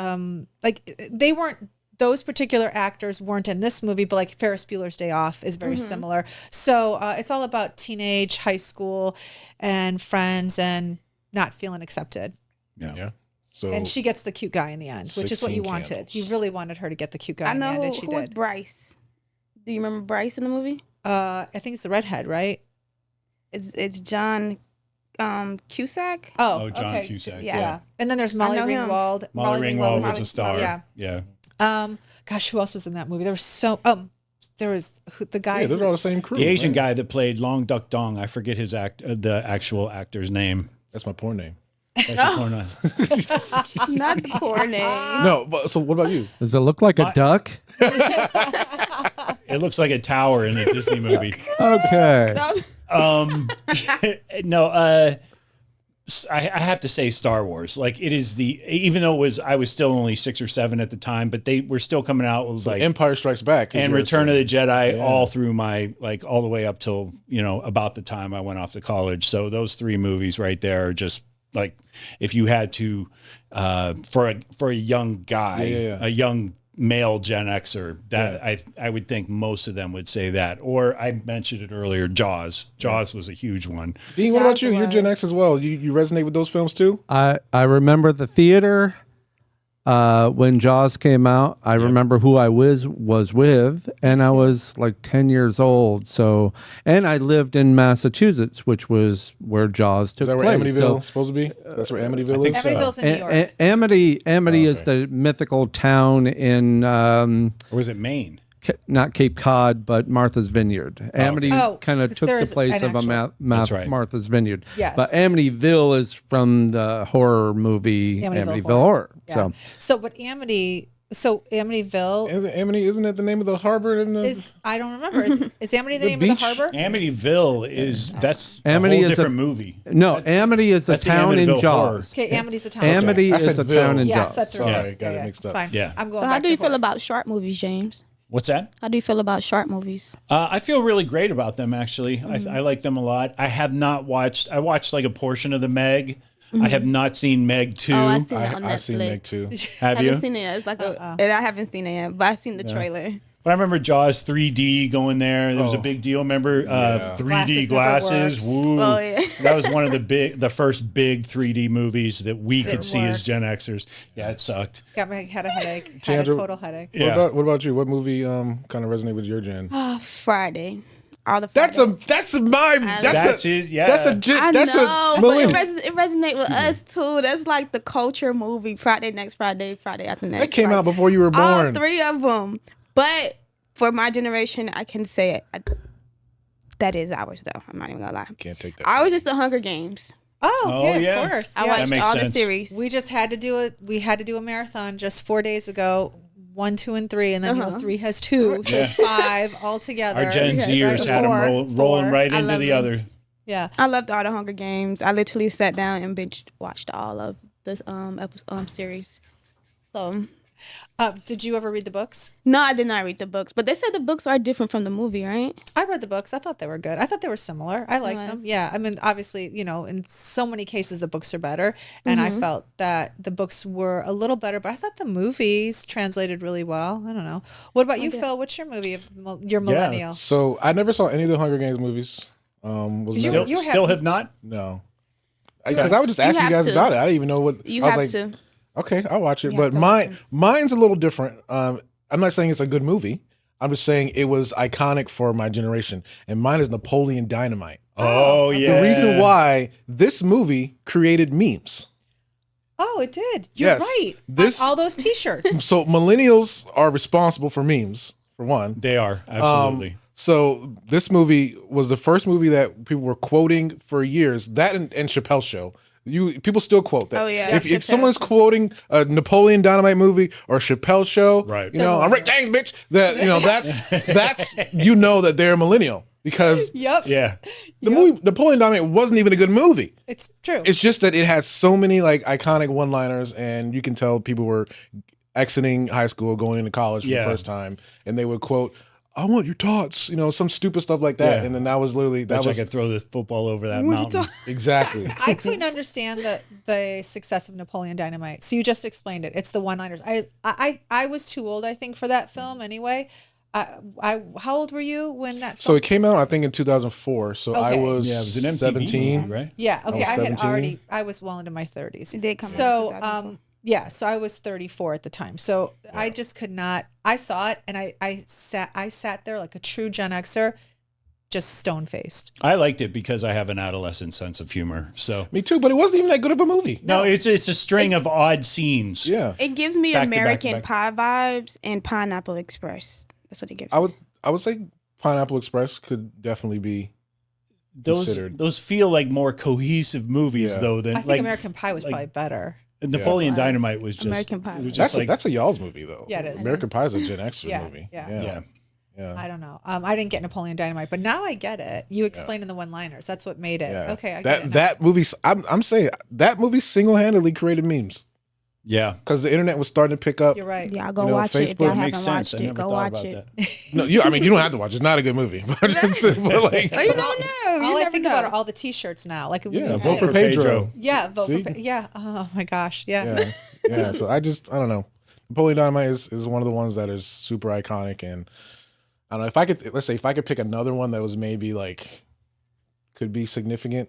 Like they weren't, those particular actors weren't in this movie, but like Ferris Bueller's Day Off is very similar. So it's all about teenage, high school and friends and not feeling accepted. Yeah. So And she gets the cute guy in the end, which is what 16 you wanted. Candles. You really wanted her to get the cute guy I in the know end, and who she was did. Bryce. Do you remember Bryce in the movie? I think it's the redhead, right? It's John Cusack. Oh, John okay. Cusack. Yeah. Yeah. And then there's Molly know him. Ringwald. Molly Ringwald was Molly- a star. Yeah. Yeah. Gosh, who else was in that movie? There was the guy. yeah, those are all the same crew. The Asian right? guy that played Long Duck Dong, I forget his the actual actor's name. That's my porn name. That's the porno. Not the poor name. No, but so what about you? Does it look like a duck? It looks like a tower in a Disney movie. Okay. No, I have to say Star Wars. Like it is even though I was still only 6 or 7 at the time, but they were still coming out with like Empire Strikes Back is and where Return of it's, the Jedi all through my all the way up till about the time I went off to college. So those 3 movies right there are just like if you had to for a young guy, a young male Gen Xer, that I would think most of them would say that. Or I mentioned it earlier, Jaws. Jaws was a huge one. Dean, what about you? Jaws You're Gen was- X as well. You resonate with those films too? I remember the theater when Jaws came out. I remember who I was with, and I was like 10 years old. So, and I lived in Massachusetts, which was where Jaws took Is that where place. Amityville is supposed to be? That's where Amityville think is? so. Amityville's in New York. Amity is the mythical town in Or was it Maine? not Cape Cod, but Martha's Vineyard. Amity Oh, kind of 'cause took the there's place an of actual- That's right. Martha's Vineyard. Yes. But Amityville is from the horror movie Amityville Horror. Yeah. But Amityville Isn't that the name of the harbor? I don't remember. Is Amity the name beach? of the harbor? Amityville that's Amity a whole is different movie. No, Amity is the that's the town in Amityville Jaws. Okay, Amity's a town. Amity I is said the Ville. town in Yes, Jaws. that's right. Sorry, got it mixed it's up. fine. Yeah. I'm going So how back do you to feel horror. about shark movies, James? What's that? How do you feel about shark movies? I feel really great about them, actually. I like them a lot. I have not watched, I watched like a portion of the Meg. I have not seen Meg 2. Oh, I've seen it on Netflix. I've seen Meg too. Have I you? haven't seen it. It's like and I haven't seen it yet, but I've seen the trailer. But I remember Jaws 3D going there. There was a big deal. Remember 3D Glasses glasses? never Woo. Oh, yeah. That was one of the first big 3D movies that we could see work. as Gen Xers. Yeah, it sucked. Had a headache. Had a Teondra- total headache. Yeah. What about you? What movie kind of resonate with your gen? Friday. All the That's Fridays. that's a That's it, yeah. That's a gen- I that's know, a but millennial. it resonate with us too. That's like the culture movie. Friday, next Friday, Friday after next. That came Friday. out before you were All born. 3 of them. But for my generation, I can say it. That is ours, though. I'm not even gonna lie. Can't take that. I was just the Hunger Games. Oh, yeah, yeah. of course. I Yeah. watched makes all sense. the series. We just had to do it. We had to do a marathon just 4 days ago. 1, 2, and 3, and then 3 has 2, so it's 5 altogether. Our Gen Zers had them rolling Four. right I into love the them. other. Yeah. I loved all the Hunger Games. I literally sat down and binge watched all of this series. So Did you ever read the books? no, I did not read the books, but they said the books are different from the movie, right? I read the books. I thought they were good. I thought they were similar. I liked them. Nice. Yeah. I mean, obviously, in so many cases, the books are better. And I felt that the books were a little better, but I thought the movies translated really well. I don't know. What about you, Phil? What's your movie of your millennial? So I never saw any of the Hunger Games movies. Was You- never, you Still have- have not? no, because I would just ask you have guys to. about it. I didn't even know what You I was have like. to. Okay, I'll watch it. You But have to watch mine's a little different. I'm not saying it's a good movie. I'm just saying it was iconic for my generation. And mine is Napoleon Dynamite. Oh yeah. The reason why this movie created memes. Oh, it did. You're Yes. right. This- On all those T-shirts. So millennials are responsible for memes, for one. They are absolutely. So this movie was the first movie that people were quoting for years. That and Chappelle's Show. People still quote that. Oh, yeah. If Chappelle's someone's Show. quoting a Napoleon Dynamite movie or Chappelle's Show, Right. I'm Rick James, bitch. That's that they're a millennial because Yep. yeah. the movie Napoleon Dynamite wasn't even a good movie. It's true. It's just that it had so many like iconic one-liners, and you can tell people were exiting high school, going into college for Yeah. the first time, and they would quote, "I want your tots," some stupid stuff like that, Yeah. and then that was literally I could throw the football over that mountain. exactly. I couldn't understand the success of Napoleon Dynamite. So you just explained it. It's the one-liners. I was too old, I think, for that film anyway. How old were you when that So film? it came out, I think, in 2004. So I Okay. was Yeah, it was an MTV 17. movie, right? Yeah. Okay. was I had 17. I was well into my 30s. It did come out in So 2004. yeah. So I was 34 at the time. So I just could not. I saw it and I sat there like a true Gen Xer, just stone faced. I liked it because I have an adolescent sense of humor. So Me too, but it wasn't even that good of a movie. no, it's a string of odd scenes. Yeah. It gives me Back to back to American back. Pie vibes and Pineapple Express. That's what it gives. I would say Pineapple Express could definitely be considered. Those feel like more cohesive movies Yeah. though than I think like American Pie was probably better. Napoleon Yeah. Dynamite was just American Pie. It was That's just like that's a y'all's movie though. Yeah, it is. American Pie is a Gen Xer Yeah, movie. yeah. yeah. I don't know. I didn't get Napoleon Dynamite, but now I get it. You explained in the one-liners. That's what made it. Yeah. Okay, I get it now. that movie. I'm saying that movie single-handedly created memes Yeah. because the internet was starting to pick up. You're right. Y'all go You know, watch it. If Facebook y'all makes haven't Makes sense. watched I it, never go thought watch about it. that. No, you don't have to watch. It's not a good movie. But like, Oh, you don't know. All You I never think know. about are all the T-shirts now. Like yeah, we vote said. for Pedro. Yeah, vote See? for yeah. Oh my gosh, yeah. Yeah, yeah. So I don't know. Napoleon Dynamite is one of the ones that is super iconic, and I don't know if I could pick another one that was maybe like could be significant.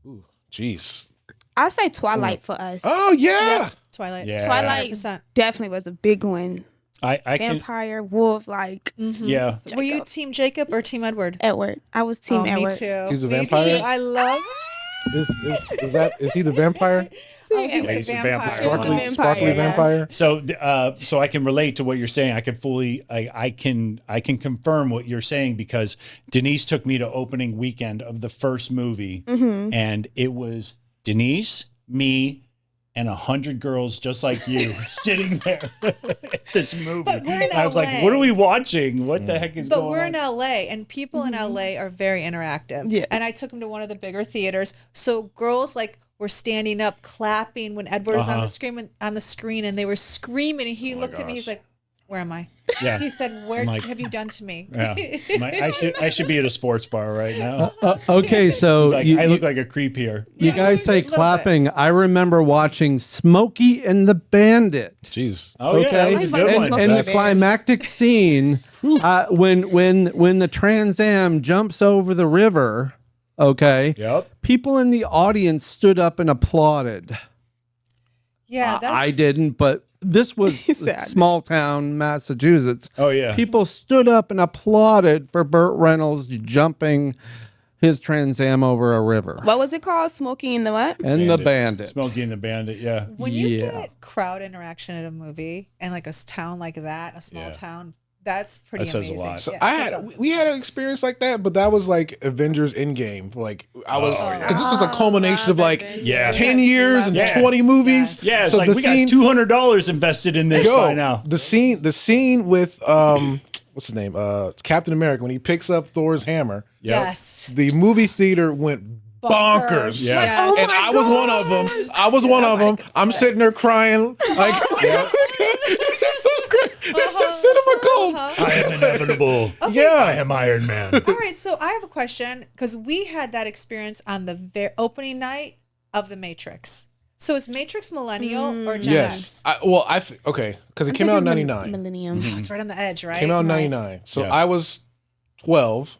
Ooh, jeez. I say Twilight for us. Oh yeah. Twilight. Yeah. Twilight 100%. definitely was a big one. I can Vampire, wolf, like yeah. Were you Team Jacob or Team Edward? Edward. I was Team Oh, Edward. me too. He's a Me vampire? too. I love. Is he the vampire? Oh, he's He's a a vampire. vampire. Sparkly, Vampire, sparkly yeah. vampire. So I can relate to what you're saying. I can confirm what you're saying because Denise took me to opening weekend of the first movie, and it was Denise, me, and 100 girls just like you sitting there at this movie. But we're in I was like, LA. "What are we watching? What the heck is But going we're on?" in LA, and people in LA are very interactive. Yeah. And I took him to one of the bigger theaters, so girls like were standing up, clapping when Edward was on the screen, and they were screaming. And he looked at me. He's like, "Where am I?" Yeah. He said, "Where like- have you done to me?" Yeah. I should be at a sports bar right now. Okay, so Like, I look like a creep here. you guys say a little bit. clapping. I remember watching Smokey and the Bandit. Jeez. Oh yeah, that was a good And- one. And the That's- climactic scene when the Trans Am jumps over the river. Okay. Yep. People in the audience stood up and applauded. Yeah, that's, I didn't, but this was said- small town Massachusetts. Oh yeah. People stood up and applauded for Burt Reynolds jumping his Trans Am over a river. What was it called? Smokey and the what? And the Bandit. Smokey and the Bandit. Yeah. when you Yeah. get crowd interaction at a movie and like a town like that, a small Yeah. town, that's pretty That says a amazing. lot. So Yeah, we had an experience like that, but that was like Avengers Endgame. Like I was Oh, because this was a culmination of like Yeah. 10 years and Yes. 20 movies. Yeah, it's So like the we scene- got $200 invested in this by now. The scene with what's his name? Captain America when he picks up Thor's hammer. Yep. Yes. The movie theater went bonkers. Yeah. Yes. Oh And my I was one of them. I was one of them. I'm sitting there crying like this is so great. This is cinema gold. I am inevitable. Yeah. am Iron Man. All right, so I have a question because we had that experience on the opening night of The Matrix. So is Matrix Millennial or Gen Yes. X? Okay, because it came out in 99. Millennium. It's right on the edge, right? Came out in Right. 99. So Yeah. I was 12,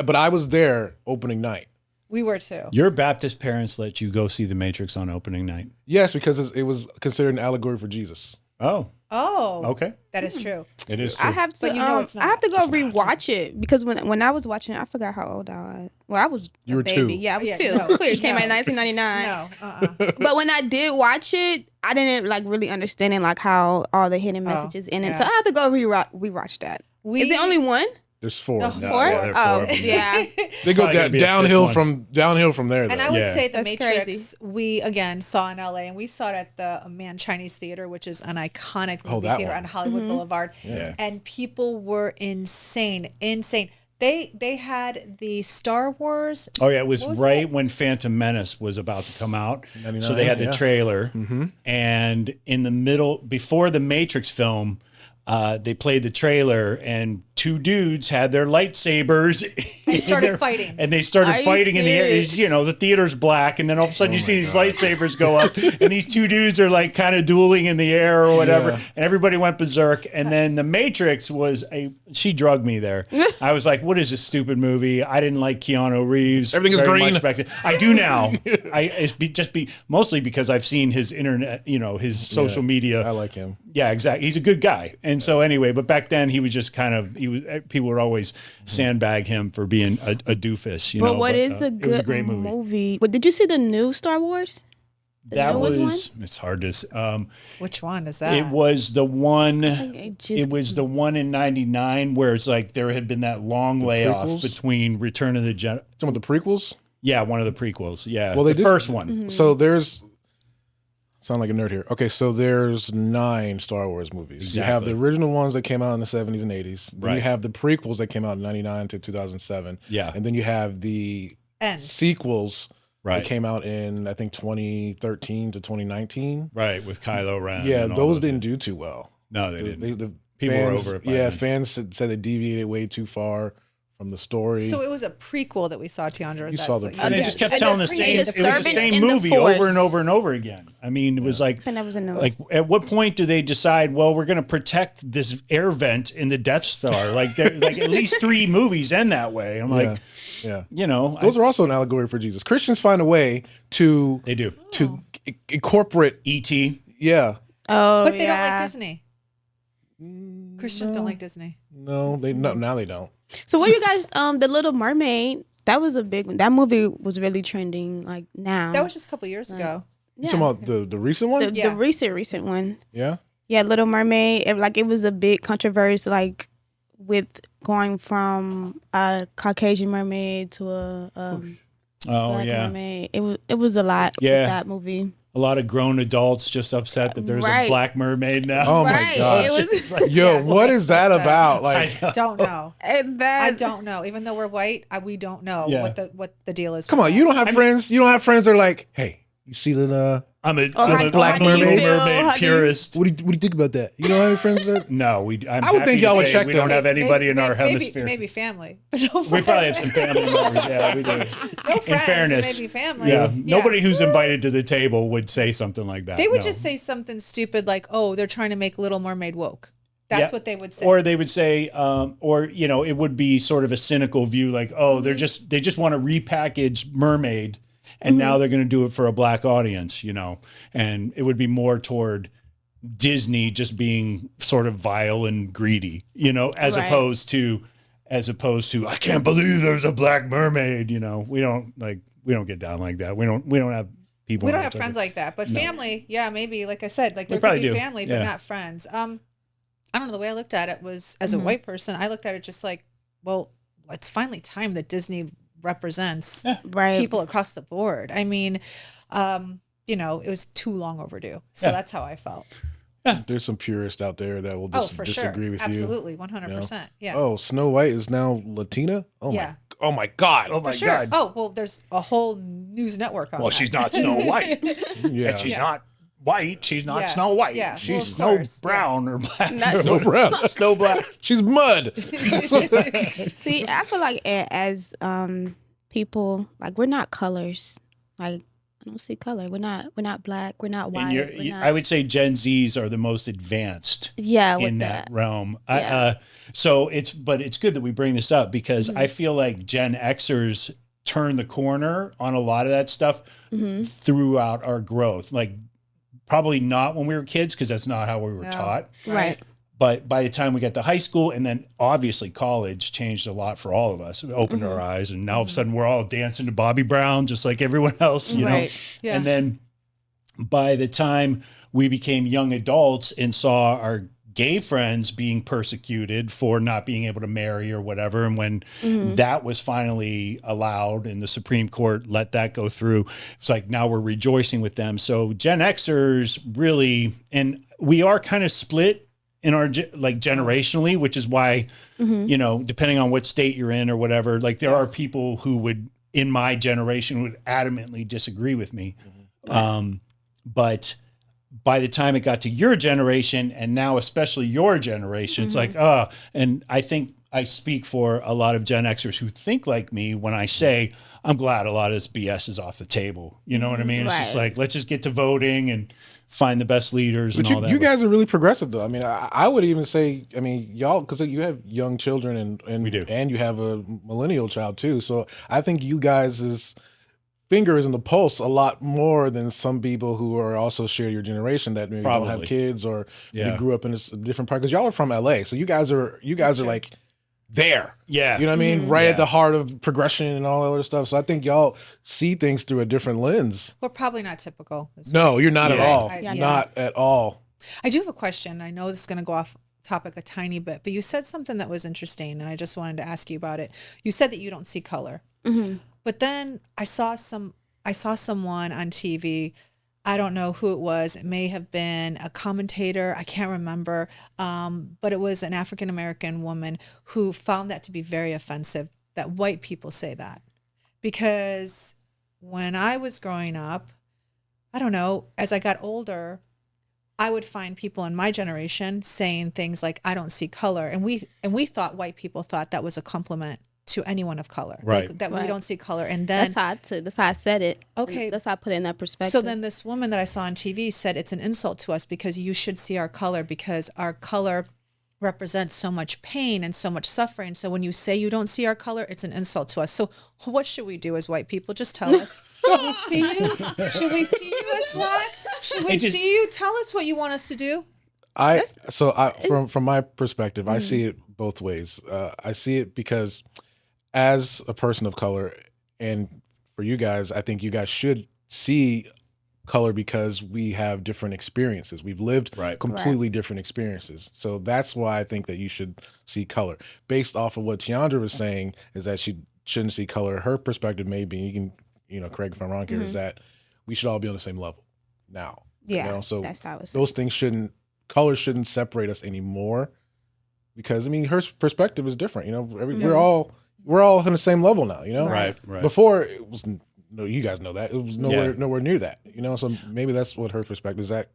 but I was there opening night. We were too. Your Baptist parents let you go see The Matrix on opening night. Yes, because it was considered an allegory for Jesus. Oh. Oh, Okay. that is true. It is I true. have to. But you know it's I have to not. go rewatch it because when I was watching it, I forgot how old I was. Well, I was You a were baby. 2. Yeah, I was Yeah, 2. no, Clear, it came out in no. 1999. No. But when I did watch it, I didn't like really understanding like how all the hidden messages in it. So yeah. I have to go rewatch that. Is there only one? There's 4. No, No, 4? yeah, there are 4 of them. Yeah. They go Probably gonna be a downhill fifth from there. And Though. I would Yeah. say The That's Matrix, crazy. we again saw in LA, and we saw it at the Man Chinese Theater, which is an iconic movie that theater one. on Hollywood Boulevard. Yeah. And people were insane. They had the Star Wars. Oh yeah, it was, What was right it? when Phantom Menace was about to come out. 99, So they had the yeah. trailer, and in the middle, before the Matrix film, they played the trailer, and 2 dudes had their lightsabers And started in their- fighting. and they started Are you fighting in the air. serious? You know, the theater's black, and then all of a sudden you see these lightsabers go up, and these 2 dudes are like kind of dueling in the air or whatever, Yeah. and everybody went berserk. And then the Matrix she drugged me there. I was like, what is this stupid movie? I didn't like Keanu Reeves. Everything is very green. much back- I do now. Mostly because I've seen his internet, his social media. I like him. Yeah, exactly. He's a good guy. And so anyway, but back then he was just people would always sandbag him for being a doofus, But what is a it was a good great movie. movie? But did you see the new Star Wars? That newest was, it's hard to, Which one is that? it was the one, It it was the one in 99 where it's like there had been that long layoff prequels? between Return of the Jedi. Some of the prequels. Yeah, one of the prequels. Yeah. Well, they the did- first one. Mm-hmm. So there's sound like a nerd here. Okay, so there's 9 Star Wars movies. You have Exactly. the original ones that came out in the 70s and 80s. Then you Right. have the prequels that came out in 99 to 2007. Yeah. And then you have the End. sequels Right. that came out in I think 2013 to 2019. Right. With Kylo Ren. Yeah, and all those didn't do too well. No, they didn't. The People were fans, over it by Yeah, then. fans said they deviated way too far from the story. So it was a prequel that we saw, Teondra. You That's saw the like- prequel. And they Yeah. just kept And telling the the same. It was the disturbance same in the movie over force. and over and over again. I mean, it was like, And that was a no. like at what point do they decide? Well, we're going to protect this air vent in the Death Star. Like, like at least 3 movies end that way. I'm like, yeah. those Those are also an allegory for Jesus. Christians find a way to they do. incorporate. E.T. Yeah, Oh, But they don't yeah. like Disney. Christians don't like Disney. no, now they don't. So what do you guys? The Little Mermaid. That was a big one. That movie was really trending. Like now. That was just a couple years ago. You talking about the recent one? the Yeah. recent one. Yeah. Yeah, Little Mermaid. It was a big controversy, like with going from a Caucasian mermaid to a Oh black yeah, mermaid. It was a lot. Yeah. With that movie. a lot of grown adults just upset that there's a Right. black mermaid now. Oh my Right. gosh. It was. Yo, Yeah, what is that that's about? sad. Like, Don't know. And that, I don't know. Even though we're white, we don't know Yeah. what the deal is. come on, you don't have friends. You don't have friends that are like, hey, you see that? I'm a, Oh, I'm a Black how do you mermaid? feel? How mermaid do you- purist. What do you think about that? You don't have any friends that? No, I'm I would happy think to y'all would say check we them. don't have anybody in our maybe, hemisphere. Maybe family, but no We probably have friends. some family members. Yeah, we do. No friends, In fairness, but maybe family. yeah, nobody who's invited to the table would say something like that. They would no. just say something stupid like, "Oh, they're trying to make Little Mermaid woke." That's Yeah. what they would say. Or they would say, or it would be sort of a cynical view, like, oh, they just want to repackage Mermaid, and now they're going to do it for a black audience, and it would be more toward Disney just being sort of vile and greedy, as Right. opposed to I can't believe there's a black mermaid, we don't get down like that. We don't have people. we in don't our have friends circle. like that, but family, yeah, maybe. Like I said, like there could probably be do. family, but Yeah. not friends. I don't know. The way I looked at it was, as a white person, I looked at it just like, well, it's finally time that Disney represents right. people across the board. I mean, it was too long overdue. So Yeah. that's how I felt. There's some purists out there that will Oh, for sure. disagree with you. Absolutely. 100%. Yeah. Oh, Snow White is now Latina? Yeah. Oh my God. Oh my For sure. God. Oh, well, there's a whole news network on Well, that. she's not Snow White. Yeah. And she's Yeah. not white. She's not Yeah. Snow White. Yeah. She's Well, of Snow course. Brown or black. Snow Brown. Snow Black. She's mud. See, I feel like as people, like we're not colors. Like I don't see color. We're not black. We're not white. And We're not, I would say Gen Zs are the most advanced yeah, with in that. that realm. Yeah. So it's good that we bring this up because I feel like Gen Xers turn the corner on a lot of that stuff throughout our growth. Like probably not when we were kids because that's not how we were taught. Right. But by the time we got to high school and then obviously college changed a lot for all of us. It opened our eyes, and now all of a sudden we're all dancing to Bobby Brown just like everyone else, you know? Yeah. And then by the time we became young adults and saw our gay friends being persecuted for not being able to marry or whatever, and when that was finally allowed and the Supreme Court let that go through, it's like now we're rejoicing with them. So Gen Xers really, and we are kind of split in our like generationally, which is why, you know, depending on what state you're in or whatever, like there are people who would, in my generation, would adamantly disagree with me. But by the time it got to your generation, and now especially your generation, it's like, and I think I speak for a lot of Gen Xers who think like me when I say, I'm glad a lot of this BS is off the table. You know what I mean? It's just like, let's just get to voting and find the best leaders and all that. You guys are really progressive, though. I mean, I would even say, I mean, y'all, because you have young children and we do, and you have a millennial child too. So I think you guys' finger is in the pulse a lot more than some people who are also share your generation that maybe don't have kids or maybe grew up in a different part. Because y'all are from LA, so you guys are like there. Yeah. You know what I mean? Right at the heart of progression and all that other stuff. So I think y'all see things through a different lens. We're probably not typical. No, you're not at all. Yeah. Not at all. I do have a question. I know this is going to go off topic a tiny bit, but you said something that was interesting, and I just wanted to ask you about it. You said that you don't see color. But then I saw someone on TV. I don't know who it was. It may have been a commentator. I can't remember. But it was an African-American woman who found that to be very offensive, that white people say that. Because when I was growing up, I don't know, as I got older, I would find people in my generation saying things like, I don't see color. And we thought, white people thought that was a compliment to anyone of color, right? Like, that we don't see color. And then that's how I said it. Okay, that's how I put it in that perspective. So then this woman that I saw on TV said it's an insult to us because you should see our color, because our color represents so much pain and so much suffering. So when you say you don't see our color, it's an insult to us. So what should we do as white people? Just tell us. Should we see you? Should we see you as black? Should we see you? Tell us what you want us to do. From my perspective, I see it both ways. I see it because as a person of color, and for you guys, I think you guys should see color because we have different experiences. We've lived completely different experiences. So that's why I think that you should see color. Based off of what Teondra was saying, is that she shouldn't see color. Her perspective may be, you can, correct if I'm wrong here, is that we should all be on the same level now. Yeah, so that's how I was those things color shouldn't separate us anymore, because I mean, her perspective is different. We're all on the same level now. Right. Before it was you guys know that it was nowhere near that. So maybe that's what her perspective is. That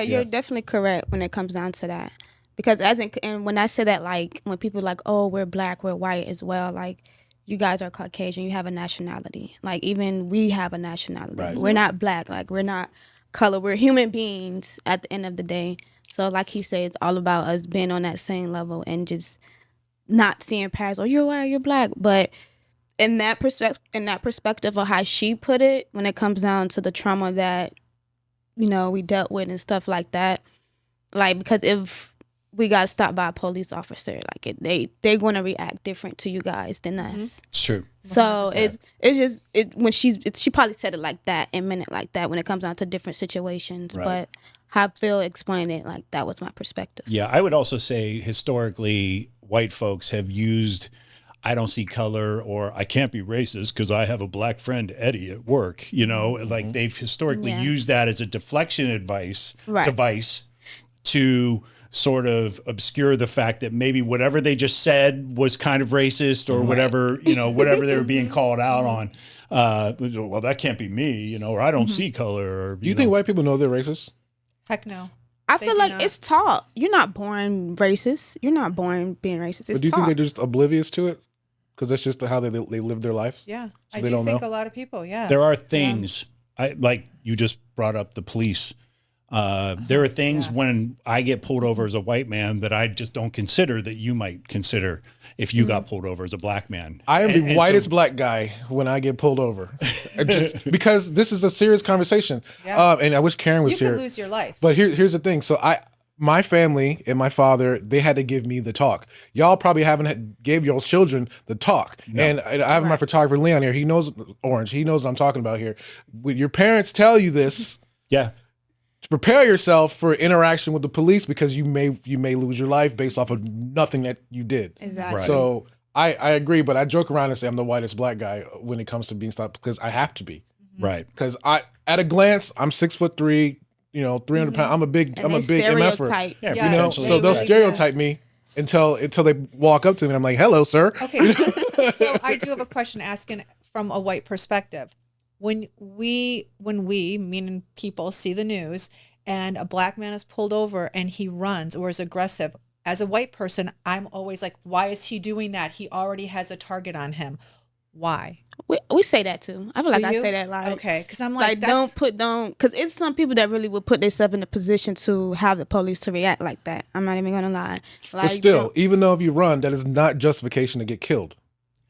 you're definitely correct when it comes down to that. Because and when I say that, like when people are like, oh, we're black, we're white as well, like you guys are Caucasian, you have a nationality. Like even we have a nationality. Right. We're not black, like we're not color. We're human beings at the end of the day. So like he said, it's all about us being on that same level and just not seeing past, oh, you're white, you're black. But in that perspective of how she put it, when it comes down to the trauma that, we dealt with and stuff like that, like, because if we got stopped by a police officer, like they're going to react different to you guys than us. It's true. So 100%. it's just when she probably said it like that and meant it like that when it comes down to different situations. Right. But how Phil explained it, like that was my perspective. Yeah, I would also say historically, white folks have used I don't see color or I can't be racist because I have a black friend, Eddie, at work. Like they've historically used that as a deflection device to sort of obscure the fact that maybe whatever they just said was kind of racist or whatever, whatever they were being called out on. Well, that can't be me, or I don't see color. Or, do you think white people know they're racist? Heck no. I feel like it's taught. You're not born racist. You're not born being racist. It's but do you taught. think they're just oblivious to it? Because that's just how they live their life? Yeah. So I they do don't think know? a lot of people, There are things, like you just brought up the police. There are things when I get pulled over as a white man that I just don't consider that you might consider if you got pulled over as a black man. I am the And whitest black guy when I get pulled over, because this is a serious conversation. Yeah. And I wish Karen was You here. could lose your life. But here's the thing. So my family and my father, they had to give me the talk. Y'all probably gave your children the talk. No. And I have my photographer Leon here. He knows Orange. He knows what I'm talking about here. When your parents tell you this, yeah, to prepare yourself for interaction with the police, because you may lose your life based off of nothing that you did. Exactly. Right. So I agree, but I joke around and say I'm the whitest black guy when it comes to being stopped, because I have to be. right. Because at a glance, I'm 6'3", 300 pounds. I'm a big MFer. Yeah, Yeah, potentially. So they'll really stereotype is. me until they walk up to me and I'm like, "Hello, sir." Okay, so I do have a question asking from a white perspective. When we, meaning people, see the news and a black man is pulled over and he runs or is aggressive, as a white person, I'm always like, why is he doing that? He already has a target on him. Why? We say that too. I feel like Do I you? say that like Okay, because I'm like, don't because it's some people that really would put themselves in a position to have the police to react like that. I'm not even gonna lie. Like, But still, even though if you run, that is not justification to get killed.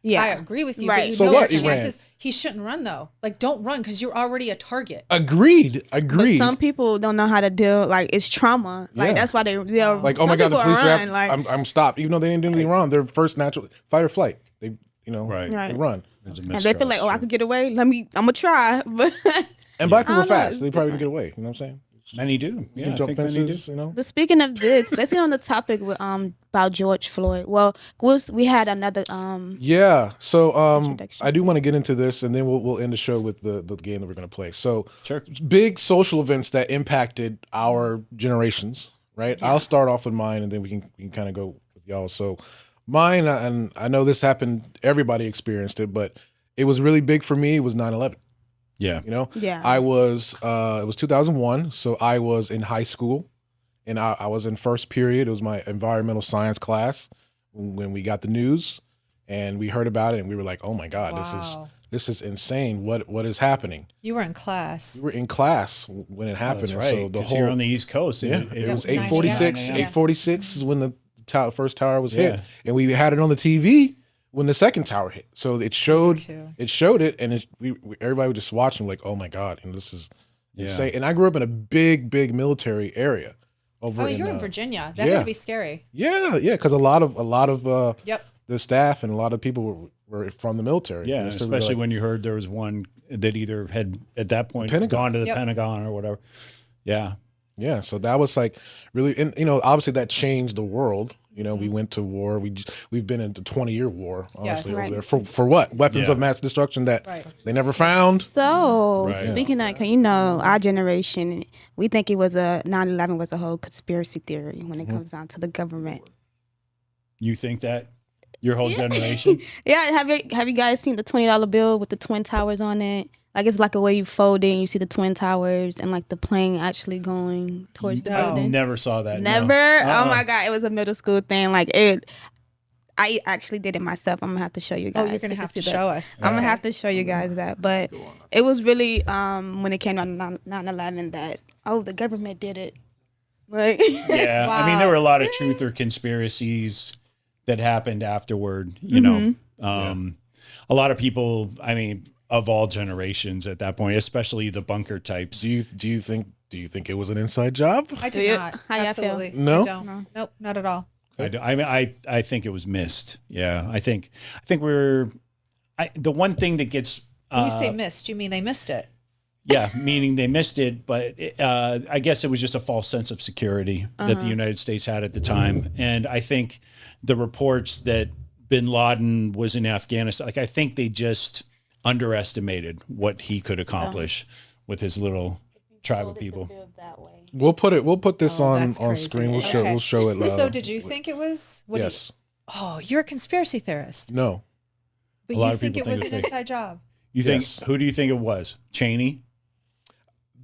yeah, I agree with you. Right. But you So know what? the He ran. chances he shouldn't run though. Like, don't run because you're already a target. Agreed. But some people don't know how to deal. Like, it's trauma. Like, Yeah. that's why they're Like, oh my some God, the people police are run, after, like, I'm stopped. Even though they didn't do anything wrong, their first natural fight or flight. They, Right. Right. they run. There's a and they feel like, mistrust. oh, I could get away. I'm gonna try. But And black people I are don't know, fast. it's They probably can get away. You know what I'm saying? Many do. You Yeah, can I jump think many do. fences, But speaking of this, let's get on the topic with about George Floyd. Well, we had another Yeah. So Introduction. I do want to get into this, and then we'll end the show with the game that we're going to play. So Sure. big social events that impacted our generations, right? I'll start off with mine, and then we can kind of go with y'all. So mine, and I know this happened, everybody experienced it, but it was really big for me. It was 9/11. Yeah. Yeah. I was it was 2001, so I was in high school, and I was in first period. It was my environmental science class when we got the news, and we heard about it, and we were like, "Oh my God, Wow. this is insane! What is happening?" You were in class. We were in class when it happened. That's and right. So the 'Cause whole you're on the East Coast. yeah, and it was 9 8:46. a.m. 8:46 is when the first tower was hit, Yeah. and we had it on the TV when the second tower hit. So it showed too. and everybody was just watching like, oh my God, and this is Yeah. insane. And I grew up in a big military area over. Oh, you're in Virginia. That yeah. had to be scary. Yeah, because a lot of Yep. the staff and a lot of people were from the military. Yeah, So we were especially like, when you heard there was one that either had at that point Pentagon. gone to the Yep. Pentagon or whatever. Yeah. yeah. So that was like really, and obviously that changed the world. We went to war. We've been into 20-year war, honestly, Yes. over Right. there for what? Weapons Yeah. of mass destruction that Right. they never found. So Right. speaking of, our generation, we think it was 9/11 was a whole conspiracy theory when it comes down to the government. You think that? Your whole generation? Yeah, have you guys seen the $20 bill with the twin towers on it? Like, it's like a way you fold it and you see the twin towers and like the plane actually going towards the No. building. Never saw that. no. Never. Uh-uh. Oh my God, it was a middle school thing. Like it. I actually did it myself. I'm gonna have to show you guys. Oh, you're so gonna you have can to see that. show us. I'm gonna have to show you guys that. But it was really when it came to 9/11 that the government did it. Like Yeah. I mean, there were a lot of truth or conspiracies that happened afterward, A lot of people, I mean, of all generations at that point, especially the bunker types. Do you think it was an inside job? I do Do you- not. how y'all feel? Absolutely. No? I don't. Nope, not at all. I think it was missed. Yeah. I think the one thing that gets, When you say missed, you mean they missed it? yeah, meaning they missed it, but I guess it was just a false sense of security that the United States had at the time. And I think the reports that bin Laden was in Afghanistan, like I think they just underestimated what he could accomplish with his little tribe of people. We'll put this on that's crazy. screen. We'll Okay. show it. So did you think it was? Yes. You're a conspiracy theorist. No. But A lot you of think people it was think an it's fake. inside job. You think, Yes. who do you think it was? Cheney?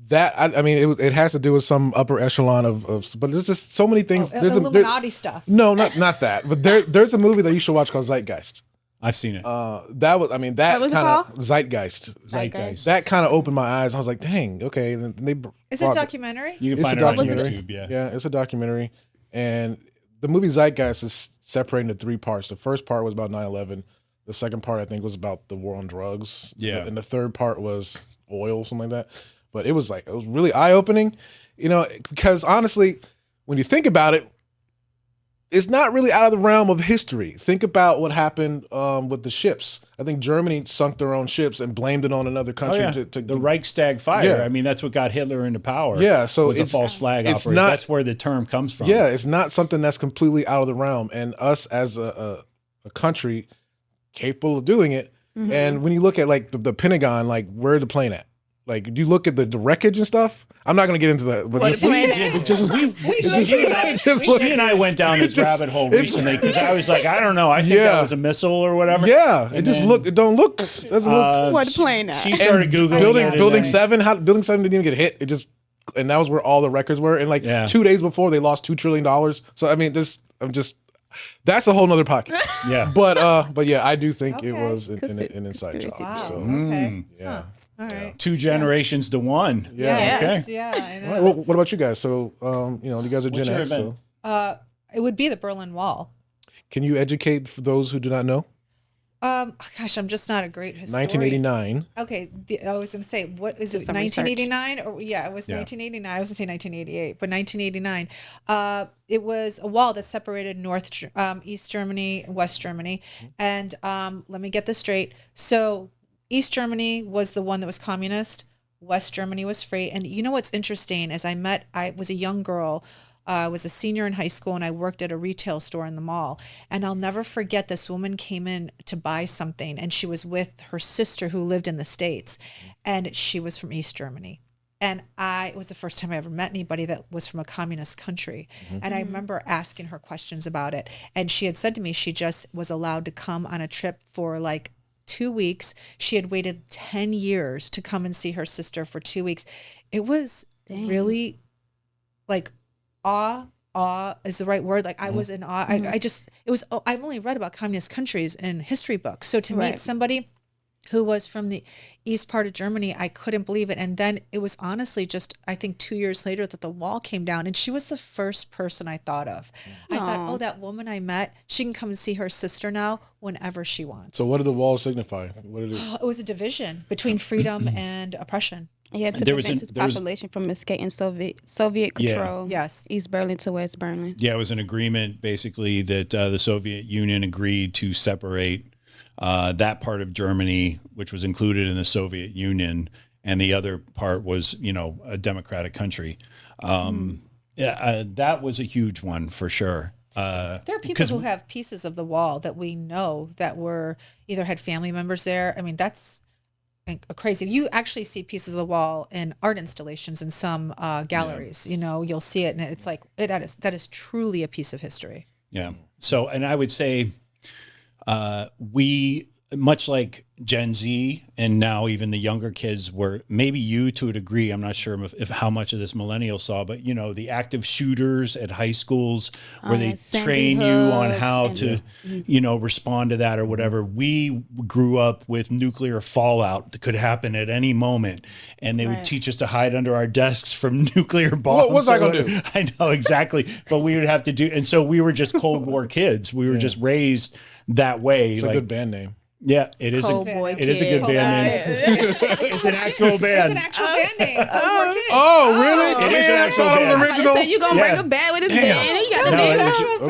That I mean, it has to do with some upper echelon of but there's just so many things. There's Illuminati stuff. no, not that. But there's a movie that you should watch called Zeitgeist. I've seen it. That was, I mean, that What was it kind of called? Zeitgeist. That kind of opened my eyes. I was like, dang, okay. And then they Is it a documentary? You can It's find a it on documentary. YouTube. Yeah. Yeah, it's a documentary. And the movie Zeitgeist is separated into 3 parts. The first part was about 9/11. The second part, I think, was about the war on drugs. Yeah. And the third part was oil, something like that. But it was really eye-opening, because honestly, when you think about it, it's not really out of the realm of history. Think about what happened with the ships. I think Germany sunk their own ships and blamed it on another country. The Reichstag fire. Yeah. I mean, that's what got Hitler into power. Yeah, so was a it's- false flag it's operation. not- That's where the term comes from. Yeah, it's not something that's completely out of the realm. And us as a country capable of doing it. And when you look at like the Pentagon, like where the plane at? Like, do you look at the wreckage and stuff? I'm not going to get into that. But He and I went down this rabbit hole recently because I was like, I don't know. I think that was a missile or whatever. Yeah, And it don't look. Doesn't look. Where the plane at? She started Googling Building it. 7. Building 7 didn't even get hit. And that was where all the records were. And 2 days before, they lost $2 trillion. So I mean, that's a whole nother podcast. Yeah. But yeah, I do think it was an inside job. Conspiracy. So Okay. yeah. All right. 2 generations to 1. Yeah. Yes, Okay. yeah, I know. All right, well, what about you guys? So, you guys are What's Gen your X. event? So It would be the Berlin Wall. can you educate for those who do not know? Gosh, I'm just not a great historian. 1989. Okay, I was going to say, what is it? some research. 1989? Or yeah, it was 1989. I was going to say 1988, but 1989. It was a wall that separated East Germany, and West Germany, and let me get this straight. So East Germany was the one that was communist. West Germany was free. And you know what's interesting is I was a young girl. I was a senior in high school and I worked at a retail store in the mall. And I'll never forget, this woman came in to buy something and she was with her sister who lived in the States, and she was from East Germany. And it was the first time I ever met anybody that was from a communist country. And I remember asking her questions about it. And she had said to me, she just was allowed to come on a trip for like 2 weeks. She had waited 10 years to come and see her sister for 2 weeks. It was really like awe is the right word. Like I was in awe. I've only read about communist countries in history books. So to meet somebody who was from the east part of Germany, I couldn't believe it. And then it was honestly just, I think 2 years later that the wall came down, and she was the first person I thought of. I thought, oh, that woman I met, she can come and see her sister now whenever she wants. So what did the wall signify? What did it? It was a division between freedom and oppression. Yeah, to prevent its population from escaping Soviet control. Yes. East Berlin to West Berlin. Yeah, it was an agreement basically that the Soviet Union agreed to separate that part of Germany, which was included in the Soviet Union, and the other part was, a democratic country. That was a huge one for sure. There are people who have pieces of the wall that we know that were either had family members there. I mean, that's crazy. You actually see pieces of the wall in art installations in some galleries. Yeah. You'll see it, and it's like that is truly a piece of history. Yeah. So, and I would say we, much like Gen Z and now even the younger kids, were maybe you to a degree, I'm not sure if how much of this millennial saw, but the active shooters at high schools where they train you on how to, respond to that or whatever. We grew up with nuclear fallout that could happen at any moment. And they would teach us to hide under our desks from nuclear bombs. What was I going to do? I know exactly. But we would have to do, and so we were just Cold War kids. We were just raised that way. It's a good band name. Yeah, it is. It is a good band name. It's an actual band. It's an actual band name. Oh, really? It is an actual band. Original. So you gonna bring a band with his band? And you got the name.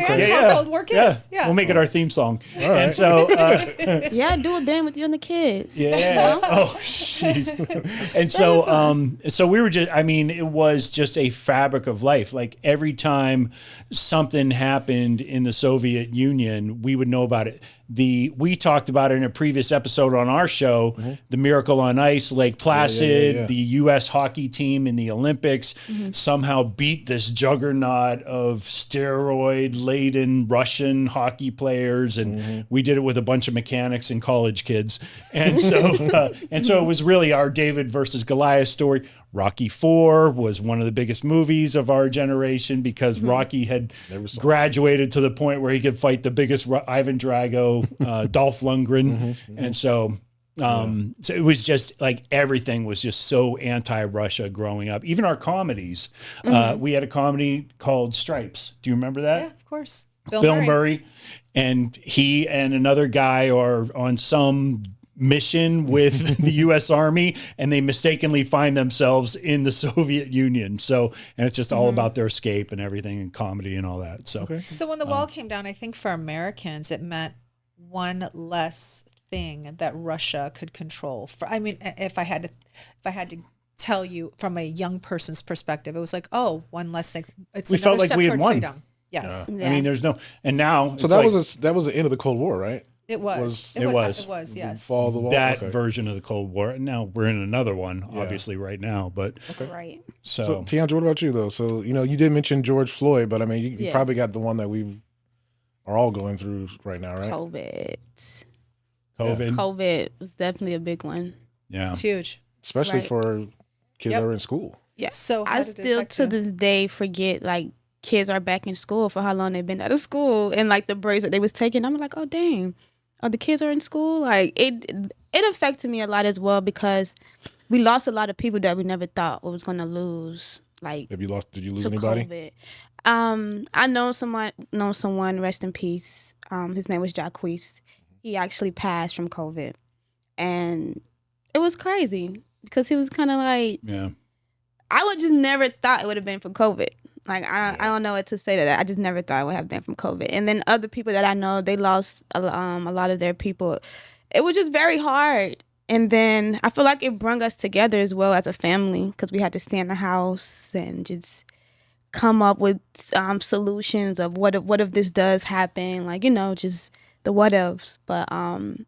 Band called Cold War Kids. Yeah. We'll make it our theme song. And so, yeah, do a band with you and the kids. yeah. Oh, jeez. And so we were just. I mean, it was just a fabric of life. Like every time something happened in the Soviet Union, we would know about it. We talked about it in a previous episode on our show, the Miracle on Ice, Lake Placid, the U.S. hockey team in the Olympics somehow beat this juggernaut of steroid-laden Russian hockey players, and we did it with a bunch of mechanics and college kids, and so it was really our David versus Goliath story. Rocky IV was one of the biggest movies of our generation because Rocky had graduated to the point where he could fight the biggest Ivan Drago, Dolph Lundgren. And so it was just like everything was just so anti-Russia growing up. Even our comedies. We had a comedy called Stripes. Do you remember that? Yeah, of course. Bill Murray. And he and another guy are on some mission with the U.S. Army, and they mistakenly find themselves in the Soviet Union. So, and it's just all about their escape and everything, and comedy and all that. So, So when the wall came down, I think for Americans, it meant one less thing that Russia could control. I mean, if I had to tell you from a young person's perspective, it was like, oh, one less thing. It's we felt like we had won. Freedom. Yes. I mean, there's no, and now. So that was the end of the Cold War, right? It was. It was. Yes. Fall of the wall. That version of the Cold War. And now we're in another one, obviously, right now. But Right. So Teondra, what about you though? So you did mention George Floyd, but I mean, you probably got the one that we are all going through right now, right? COVID was definitely a big one. Yeah, it's huge, especially for kids that are in school. Yeah. So I still to this day forget like kids are back in school for how long they've been out of school, and like the breaks that they was taking. I'm like, oh dang, the kids are in school. Like it affected me a lot as well because we lost a lot of people that we never thought we was gonna lose. Like, did you lose anybody? COVID. I know someone. Rest in peace. His name was Jacquees. He actually passed from COVID, and it was crazy because he was kind of like, I would just never thought it would have been for COVID. Like I don't know what to say to that. I just never thought it would have been from COVID. And then other people that I know, they lost a lot of their people. It was just very hard. And then I feel like it brought us together as well as a family because we had to stay in the house and just come up with solutions of what if this does happen, like just the what ifs. But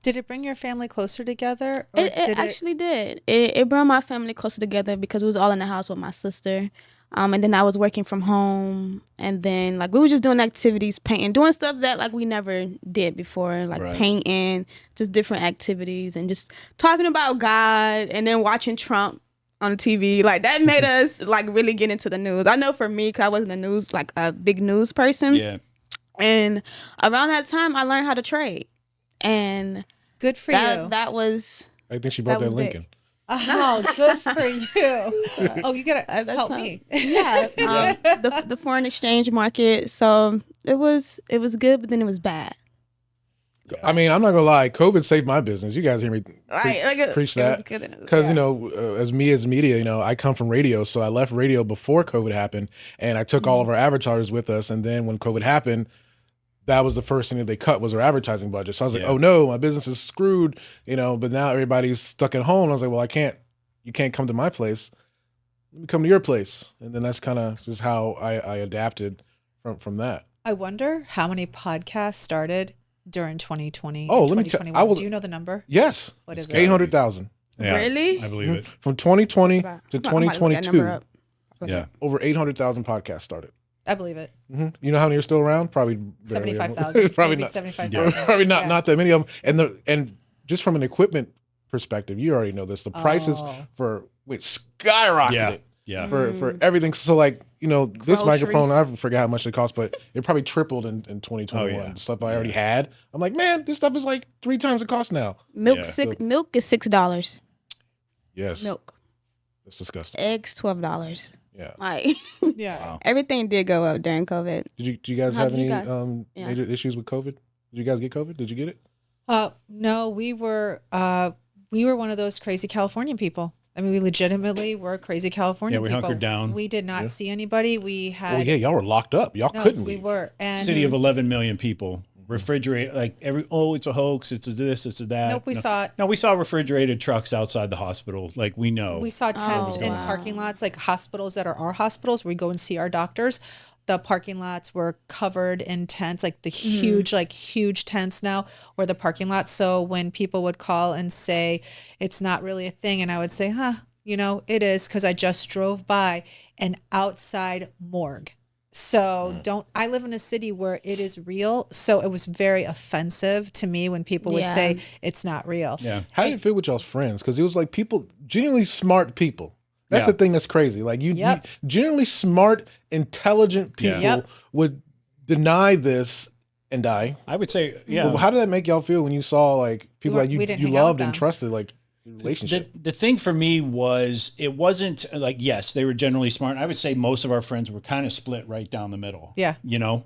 did it bring your family closer together? Or it actually did. It brought my family closer together because we was all in the house with my sister. And then I was working from home, and then like we were just doing activities, painting, doing stuff that like we never did before, like painting, just different activities, and just talking about God, and then watching Trump on the TV. Like that made us like really get into the news. I know for me, cause I wasn't a news like a big news person. Yeah. And around that time, I learned how to trade, and good for you. That was. I think she bought that Lincoln. Big. Oh, good for you. Oh, you gotta help me. Yeah, the foreign exchange market. So it was good, but then it was bad. I mean, I'm not gonna lie. COVID saved my business. You guys hear me preach that because as media, I come from radio, so I left radio before COVID happened, and I took all of our advertisers with us. And then when COVID happened, that was the first thing that they cut was our advertising budget. So I was like, oh no, my business is screwed, But now everybody's stuck at home. I was like, well, you can't come to my place. Let me come to your place. And then that's kind of just how I adapted from that. I wonder how many podcasts started during 2020. Oh, let me tell you. Do you know the number? Yes. What is it? 800,000. Yeah, really? I believe it. From 2020 to 2022, over 800,000 podcasts started. I believe it. Mm-hmm. You know how many are still around? Probably 75,000. Probably not 75,000. Probably not that many of them. And just from an equipment perspective, you already know this. The prices skyrocketed. Yeah. For everything. So like this microphone, I forgot how much it cost, but it probably tripled in 2021. Oh, yeah. The stuff I already had. I'm like, man, this stuff is like 3 times the cost now. Milk is $6. Yes. Milk. That's disgusting. Eggs $12. Yeah. Like everything did go up during COVID. Did you guys have any major issues with COVID? Did you guys get COVID? Did you get it? No, we were one of those crazy Californian people. I mean, we legitimately were crazy California people. Yeah, we hunkered down. We did not see anybody. We had. Oh yeah, y'all were locked up. Y'all couldn't leave. We were. And city of 11 million people. Refrigerate it's a hoax. It's a this. It's a that. Nope, we saw it. No, we saw refrigerated trucks outside the hospital. Like we know. We saw tents in parking lots, like hospitals that are our hospitals where we go and see our doctors. The parking lots were covered in tents, like the huge tents now were the parking lots. So when people would call and say it's not really a thing, and I would say, it is, because I just drove by an outside morgue. So I live in a city where it is real. So it was very offensive to me when people would say it's not real. Yeah. How did it feel with y'all's friends? Because it was like people, genuinely smart people. That's Yeah. the thing that's crazy. Like you generally smart, intelligent people would deny this and die. I would say, But how did that make y'all feel when you saw like people like we you didn't you hang out loved with and them. trusted like relationship? The thing for me was it wasn't like, yes, they were generally smart. I would say most of our friends were kind of split right down the middle. Yeah. You know?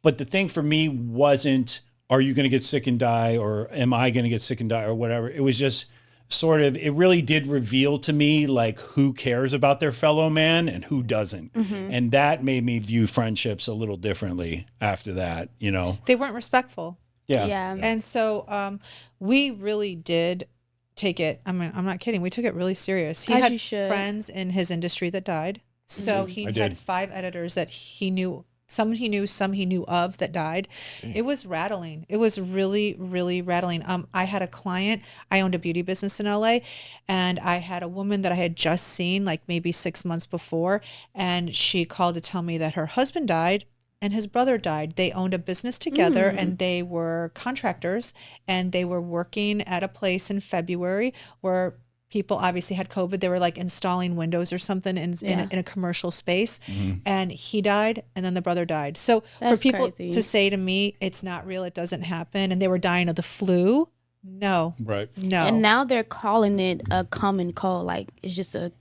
But the thing for me wasn't, are you going to get sick and die, or am I going to get sick and die, or whatever? It was just sort of, it really did reveal to me like who cares about their fellow man and who doesn't. And that made me view friendships a little differently after that, you know? They weren't respectful. Yeah. And so we really did take it. I mean, I'm not kidding. We took it really serious. He As had you should. friends in his industry that died. So he had 5 editors that he knew. Some he knew, some he knew of that died. It was rattling. It was really, really rattling. I had a client. I owned a beauty business in LA, and I had a woman that I had just seen like maybe 6 months before, and she called to tell me that her husband died and his brother died. They owned a business together and they were contractors, and they were working at a place in February where people obviously had COVID. They were like installing windows or something in a commercial space, and he died and then the brother died. So That's for people crazy. to say to me, it's not real, it doesn't happen, and they were dying of the flu. No, Right. no. And now they're calling it a common cold. Like it's just a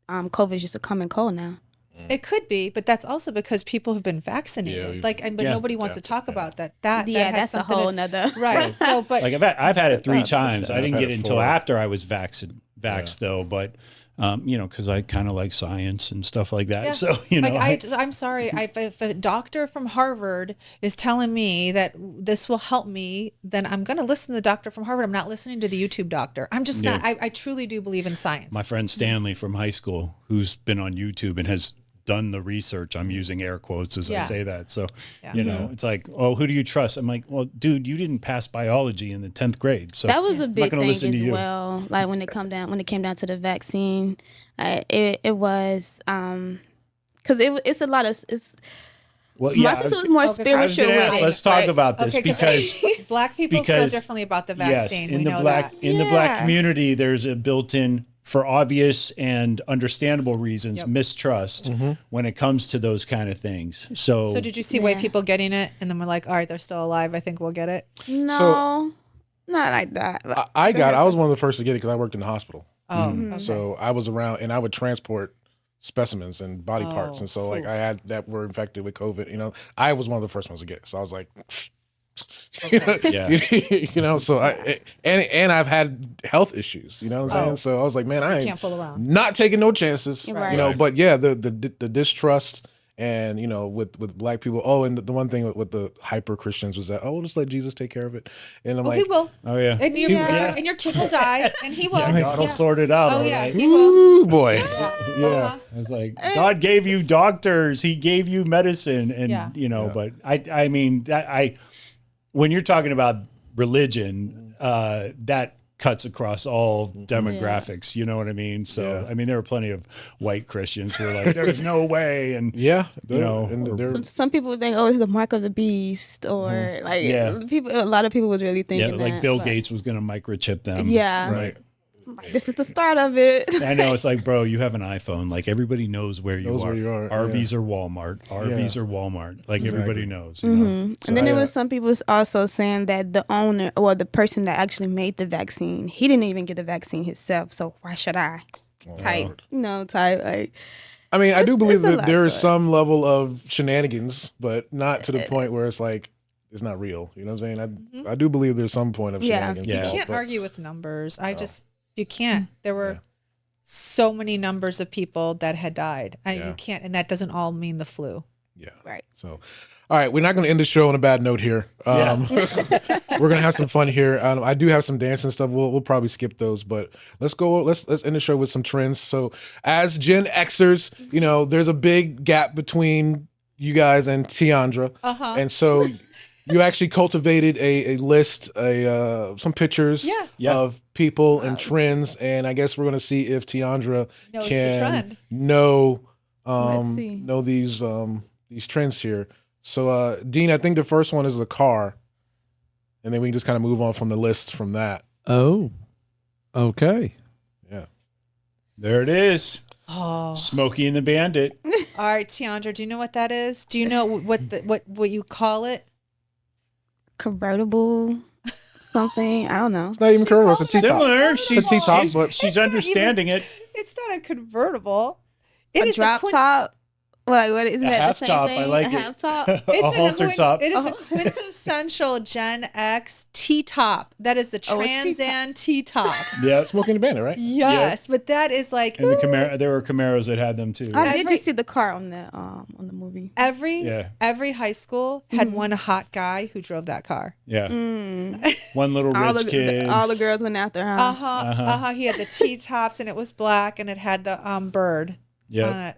COVID is just a common cold now. It could be, but that's also because people have been vaccinated. But nobody wants to talk about that. That has That's a something whole to, nother. right. So, but Like I've had it 3 times. I didn't I've get had it it until 4. after I was vaxxed though, but you know, because I kind of like science and stuff like that. Yeah. So you know, like I'm sorry. If a doctor from Harvard is telling me that this will help me, then I'm going to listen to the doctor from Harvard. I'm not listening to the YouTube doctor. I'm just not. I truly do believe in science. my friend Stanley from high school, who's been on YouTube and has done the research. I'm using air quotes as I say that. So, you know, it's like, oh, who do you trust? I'm like, well, dude, you didn't pass biology in the 10th grade. So That was a I'm not big gonna thing listen to as you. well. Like when it came down to the vaccine, it was because it's a lot of Well, my sister was more I was spiritual gonna with ask, it. let's talk about this Okay, because black people feel because- differently about the yes, vaccine. in we the know black that. in the black Yeah. community, there's a built-in, for obvious and understandable reasons, mistrust when it comes to those kind of things. So So did you see white people getting it, and then we're like, all right, they're still alive. I think we'll get it. No, not like that. But I was one of the first to get it because I worked in the hospital. Oh, okay. So I was around and I would transport specimens and body parts. And so like I had that were infected with COVID, you know, I was one of the first ones to get it. So I was like, Yeah. you know, so and I've had health issues, you know what I'm saying? So I was like, man, I ain't can't fool around. not taking no chances, Right. you know, Right. but yeah, the distrust and, you know, with black people. Oh, and the one thing with the hyper Christians was that, oh, we'll just let Jesus take care of it. And I'm Well, like, he will. Oh yeah. And your kid will die, and he will. God will sort it out. Oh all yeah, right. he will. ooh, boy. Uh-huh. It's like God gave you doctors, He gave you medicine, and you know. But I mean, that when you're talking about religion, that cuts across all demographics. You know what I mean? So I mean, there were plenty of white Christians who were like, "There's no way," and Yeah. you know, and they're- some people think, oh, it's the mark of the beast, or like a lot of people was really yeah, thinking like that, Bill but- Gates was going to microchip them. Yeah. right. This is the start of it. I know, it's like, bro, you have an iPhone. Like everybody knows where you are. where you are, Arby's or Walmart. Arby's or Walmart. Like everybody knows. You Mm-hmm. know? And then there was some people was also saying that the owner or the person that actually made the vaccine, he didn't even get the vaccine himself. So why should I? Type like. I mean, I do believe it's a that lot there to is it. some level of shenanigans, but not to the point where it's like it's not real. You know what I'm saying? I do believe there's some point of Yeah. shenanigans. Yeah. You involved, can't but- argue with numbers. You can't. There were so many numbers of people that had died. You can't, and that doesn't all mean the flu. Yeah. Right. So, all right, we're not going to end the show on a bad note here. We're going to have some fun here. I do have some dancing stuff. We'll probably skip those, but let's go. Let's end the show with some trends. So, as Gen Xers, you know, there's a big gap between you guys and Teondra, and so you actually cultivated a list, some pictures of people and trends, and I guess we're going to see if Teondra Knows the can trend. know Let's see. know these trends here. So Dean, I think the first one is the car, and then we can just kind of move on from the list from that. Oh, okay. Yeah. There it is. Oh, Smokey and the Bandit. All right, Teondra, do you know what that is? Do you know what you call it? Convertible something. I don't know. It's not even curved. It's a T-top. Similar. It's a T-top, but She's understanding it. It's not a convertible. It A is drop top. Like what is A that? half The same top. thing? I like a it. half top. A halter top. It is a quintessential Gen X T-top. That is the Oh, a Trans T-top. Am T-top. Yeah. Smoking the Bandit, right? Yes, but that is like And the Camaro, there were Camaros that had them too. I did just see the car on the movie. every high school had one hot guy who drove that car. Yeah. One little rich kid. All the girls went out there, huh? He had the T-tops and it was black and it had the bird. Yeah.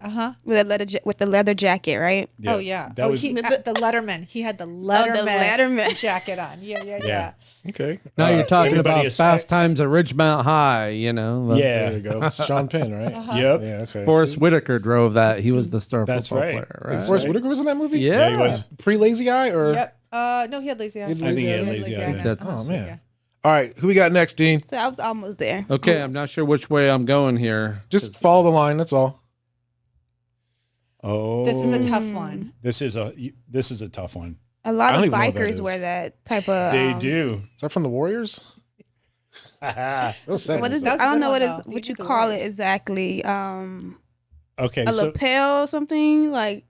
With the leather jacket, right? Oh yeah. That was the Letterman. He had the Letterman jacket on. Yeah. Okay. Now you're talking everybody about is- Fast Times at Ridgemont High, you know. yeah. There you go. Sean Penn, right? Yep. Yeah. Okay. Forrest See? Whitaker drove that. He was the star That's football right. player, right? Forrest Whitaker was in that movie. Yeah. Yeah, he was. Pre-Lazy Eye or? Yep. No, he had lazy eye. I think he had lazy eye then. Oh man. All right. Who we got next, Dean? So I was almost there. Okay, I'm not sure which way I'm going here. Just follow the line. That's all. Oh. This is a tough one. This is a tough one. A lot I of don't even know what that bikers is. wear that type of. They do. Is that from the Warriors? Those settings, What is? though. I don't know what though. is what You you do the call it words. exactly. Okay. A So, lapel, something like.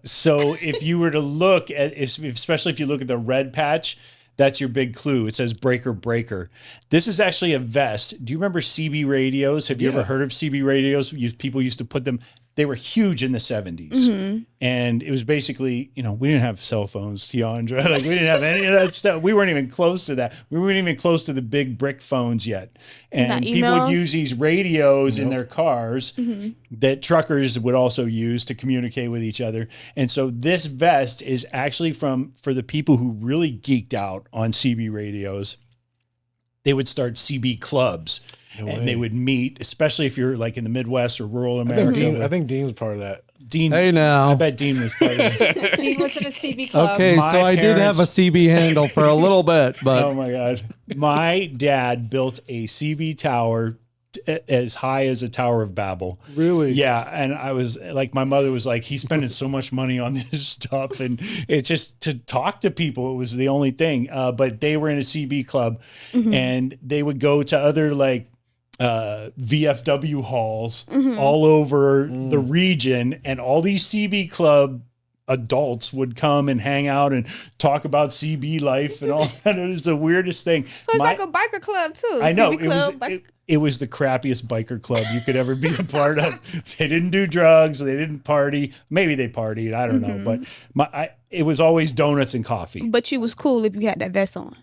so if you were to look at, especially if you look at the red patch, that's your big clue. It says breaker, breaker. This is actually a vest. Do you remember CB radios? Have you ever heard of CB radios? People used to put them. They were huge in the 70s. And it was basically, we didn't have cell phones, Teondra. Like, we didn't have any of that stuff. We weren't even close to that. We weren't even close to the big brick phones yet. And Not people would emails? use these radios in their cars that truckers would also use to communicate with each other. And so this vest is actually for the people who really geeked out on CB radios. They would start CB clubs. And they would meet, especially if you're like in the Midwest or rural America. I think Dean was part of that. Dean, Hey now. I bet Dean was part of it. Dean was in a CB club. Okay, My so I did have a parents- CB handle for a little bit, but Oh my God. My dad built a CB tower as high as a Tower of Babel. Really? Yeah. And I was like, my mother was like, he's spending so much money on this stuff. And it's just to talk to people. It was the only thing. But they were in a CB club and they would go to other like, VFW halls all over the region, and all these CB club adults would come and hang out and talk about CB life and all that. It was the weirdest thing. So it's like a biker club too. I know CB it was. club, It was the crappiest biker club you could ever be a part of. They didn't do drugs. They didn't party. Maybe they partied. I don't know. But it was always donuts and coffee, But you was cool if you had that vest on.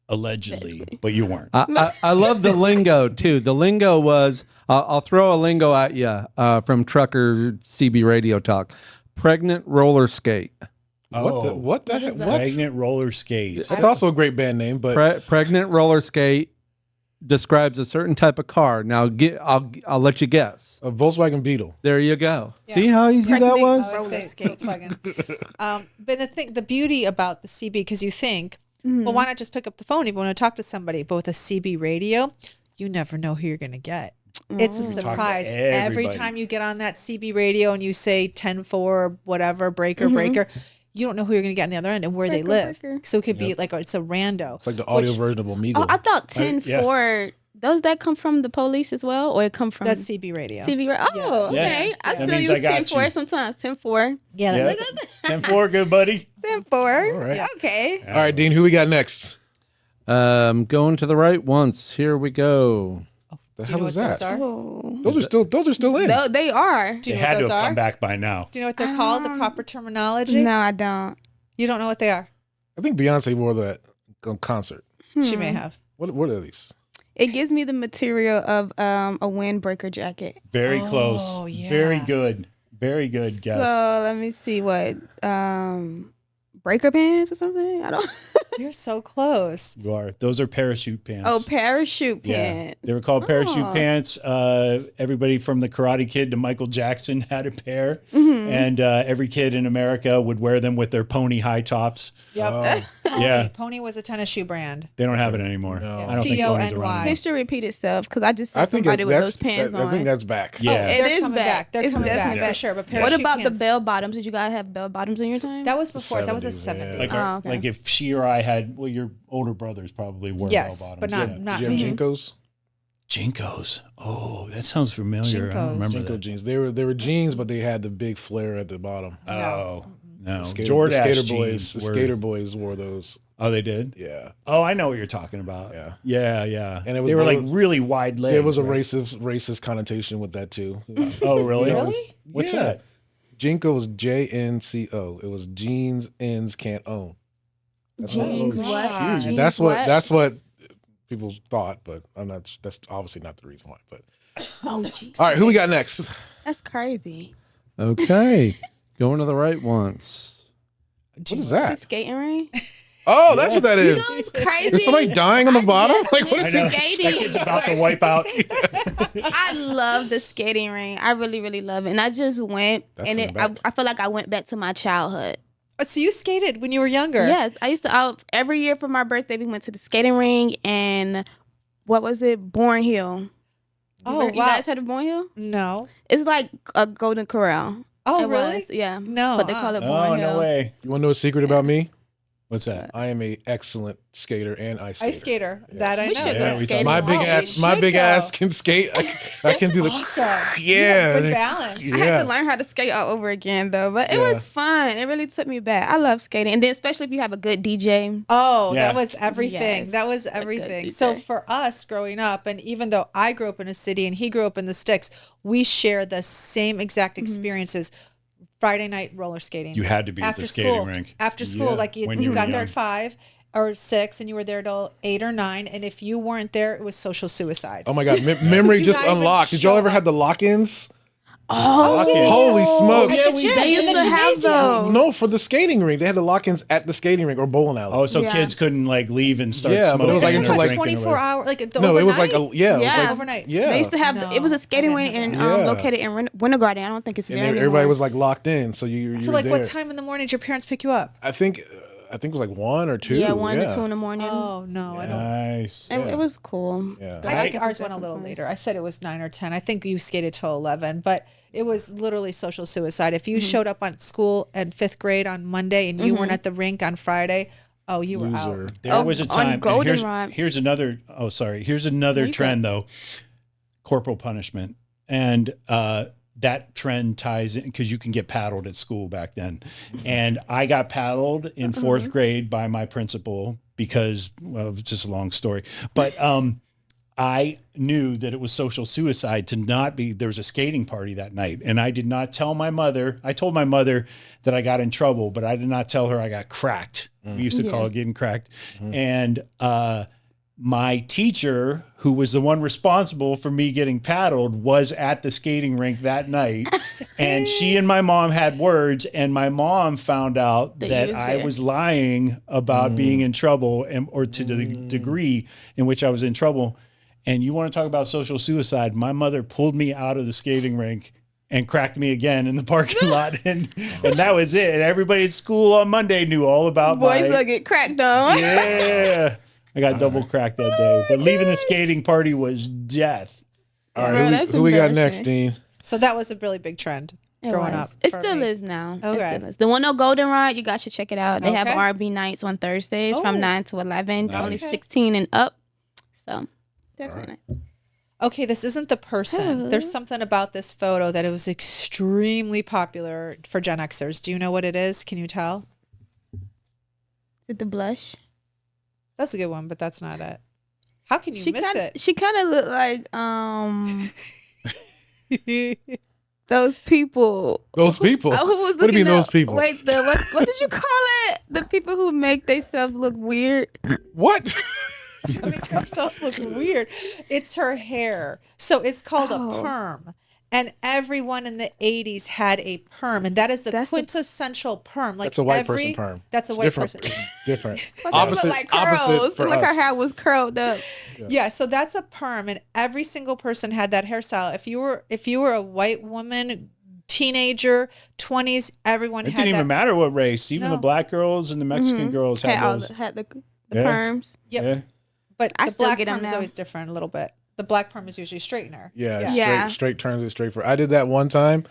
allegedly. But you weren't. I love the lingo too. The lingo was, I'll throw a lingo at you from Trucker CB Radio Talk. Pregnant roller skate. What the heck? What? Pregnant roller skates. That's also a great band name, but Pregnant roller skate describes a certain type of car. Now, I'll let you guess. a Volkswagen Beetle. There you go. Yeah. See how easy that Pregnant was? I would roller say skate. Volkswagen. But the beauty about the CB, because you think, well, why not just pick up the phone if you want to talk to somebody? But with a CB radio, you never know who you're going to get. It's a surprise. Every everybody. time you get on that CB radio and you say 10-4, whatever, breaker, breaker, you don't know who you're going to get on the other end and where they live. breaker. So it could be like, it's a rando. It's like the audio version of Omegle. Oh, I thought 10-4. Does that come from the police as well, or it come from That's CB radio. CB? Oh, Yeah. okay. I That still means use I got 10-4 you. sometimes. 10-4. Yeah. Yeah. That's 10-4, good buddy. 10-4. All right. Okay. All right, Dean, who we got next? Going to the right once. Here we go. The Do you hell know is what that? those are? Oh. Those are still in. No, they are. Do you They know had what to those have are? come back by now. Do you know what they're called? The proper terminology? No, I don't. You don't know what they are? I think Beyonce wore that on concert. She may have. What are these? It gives me the material of a windbreaker jacket. Very close. yeah. Very good. Very good guess. So let me see what breaker bands or something. I don't. You're so close. You are. Those are parachute pants. Oh, parachute yeah. pants. They were called parachute pants. Everybody from the Karate Kid to Michael Jackson had a pair. And every kid in America would wear them with their pony high tops. Yep. Yeah. Pony was a tennis shoe brand. They don't have it anymore. I don't think ponies are around P-O-N-Y. anymore. History repeat itself because I just saw I think somebody with that's those pants on. I think that's back. Yeah. Oh, they're It is coming back. back. They're It's coming back definitely for sure. But What parachute about the pants, bell bottoms? Did you guys have bell bottoms in your time? That was before. That was a 70s, yeah. 70s. Like, Oh, okay. like if she or I had, well, your older brothers probably wore Yes, bell bottoms. but not Did you have Jinkos? Jinkos. Oh, that sounds familiar. I Jinkos. don't remember Jinko that. jeans. They were jeans, but they had the big flare at the bottom. Oh, no. The Jordache skater boys. jeans The were- skater boys wore those. Oh, they did? Yeah. Oh, I know what you're talking about. Yeah. Yeah. And it was- they were they like were- really wide legs. There was a right? racist connotation with that too. Oh, really? Really? What's Yeah. that? Jinko was JNCO. It was jeans ends can't own. Jeans, Oh, what? God. Jeans, That's what people thought, but I'm not. That's obviously not the reason why. But Oh, jeez. all right, who we got next? That's crazy. Okay. Going to the right ones. What is The that? skating ring. Oh, that's what that You is. know it's crazy. Is somebody dying on the bottom? just Like what went is I know. it? Skating. That kid's about to wipe out. I love the skating ring. I really, really love it. And I just went, That's and coming back. I feel like I went back to my childhood. So you skated when you were younger? Yes, I used to. Every year for my birthday, we went to the skating ring and what was it? Bourne Hill. Oh, You wow. guys heard of Bourne Hill? No. It's like a Golden Corral. Oh, It really? was, yeah. No, But they call it Bourne Oh, Hill. no way. You want to know a secret about me? What's that? I am a excellent skater and ice skater. Ice skater. That I We know. should Yeah, go we skating. My big Oh, we ass, my should big go. ass can skate. I can do the. Awesome. Yeah. Good balance. I had to learn how to skate all over again though, but it was fun. It really took me back. I love skating, and then especially if you have a good DJ. Oh, Yeah. that was everything. Yes. That was good everything. DJ. So for us growing up, and even though I grew up in a city and he grew up in the sticks, we share the same exact experiences. Friday night roller skating. You had to be at after the skating school. rink. After school, Yeah. like When you you were got there young. at 5 or 6, and you were there till 8 or 9. And if you weren't there, it was social suicide. Oh my god, memory Do just not even unlocked. Did y'all show ever up. have the lock-ins? Oh, yeah. Holy smokes! At the gym, they used in the to have gymnasium. those. No, for the skating rink, they had the lock-ins at the skating rink or bowling alley. Oh, so Yeah. kids couldn't like leave and start Yeah, but smoking. it was like or until, like, drinking or 24 whatever. hour, like the no, it was like overnight? it was Yeah. like Overnight. Yeah, They used to have. No, it was a skating I rink didn't in have that. located in Winter Garden. I don't think it's and there anymore. everybody was like locked in. So you So were like, there. what time in the morning did your parents pick you up? I think it was like 1 or 2. Yeah, 1 to 2 in the morning. Oh no, I don't. Nice. It was cool. Yeah. I think That ours was went a little definitely later. I said it was 9 or 10. I think you skated till 11, but it was literally social suicide. If you showed up on school in 5th grade on Monday and you weren't at the rink on Friday, oh, you were Loser. out. There Oh, was a on time. and Goldenrod. here's another. Oh, sorry. Here's another trend though. Corporal punishment, and that trend ties in because you can get paddled at school back then, and I got paddled in 4th grade by my principal because well, it's just a long story, but I knew that it was social suicide to not be. There was a skating party that night, and I did not tell my mother. I told my mother that I got in trouble, but I did not tell her I got cracked. We used to call it getting cracked. And my teacher, who was the one responsible for me getting paddled, was at the skating rink that night. And she and my mom had words, and my mom found out That that you was I there. was lying about being in trouble, and or to the degree in which I was in trouble. And you want to talk about social suicide? My mother pulled me out of the skating rink and cracked me again in the parking lot, and that was it. And everybody at school on Monday knew all about Boys my will get cracked on. yeah. I got double cracked that day, but leaving the skating party was death. All Bro, right, that's who we got embarrassing. next, Dean? So that was a really big trend It growing was. up. It for still me. is now. It Okay. still is. The one on Goldenrod, you guys should check it out. They have Okay. R&B nights on Thursdays Oh. from 9 to 11. Only Nice. 16 and up. So definitely nice. Okay, this isn't the person. There's something about this photo that it was extremely popular for Gen Xers. Do you know what it is? Can you tell? Did the blush? That's a good one, but that's not it. How can you miss kinda, it? She kind of looked like those people. Those people. Who was What do you mean looking those up- people? Wait, what did you call it? The people who make themselves look weird. What? Make herself look weird. It's her hair. So it's called a Oh. perm. And everyone in the 80s had a perm, and that is the That's the- quintessential perm. Like That's a white person perm. That's a It's white different. person. It's different. It looked opposite. like curls. Opposite for Like us. her hair was curled up. Yeah, so that's a perm, and every single person had that hairstyle. If you were a white woman, teenager, 20s, everyone It had didn't that. even matter what race. Even No. the black girls and the Mexican girls had Had, those. had the Yeah. perms. Yep. Yeah. But I the still black get 'em perm is now. always different a little bit. The black perm is usually straightener. Yeah, Yeah. straight turns it straight for. I did that one time.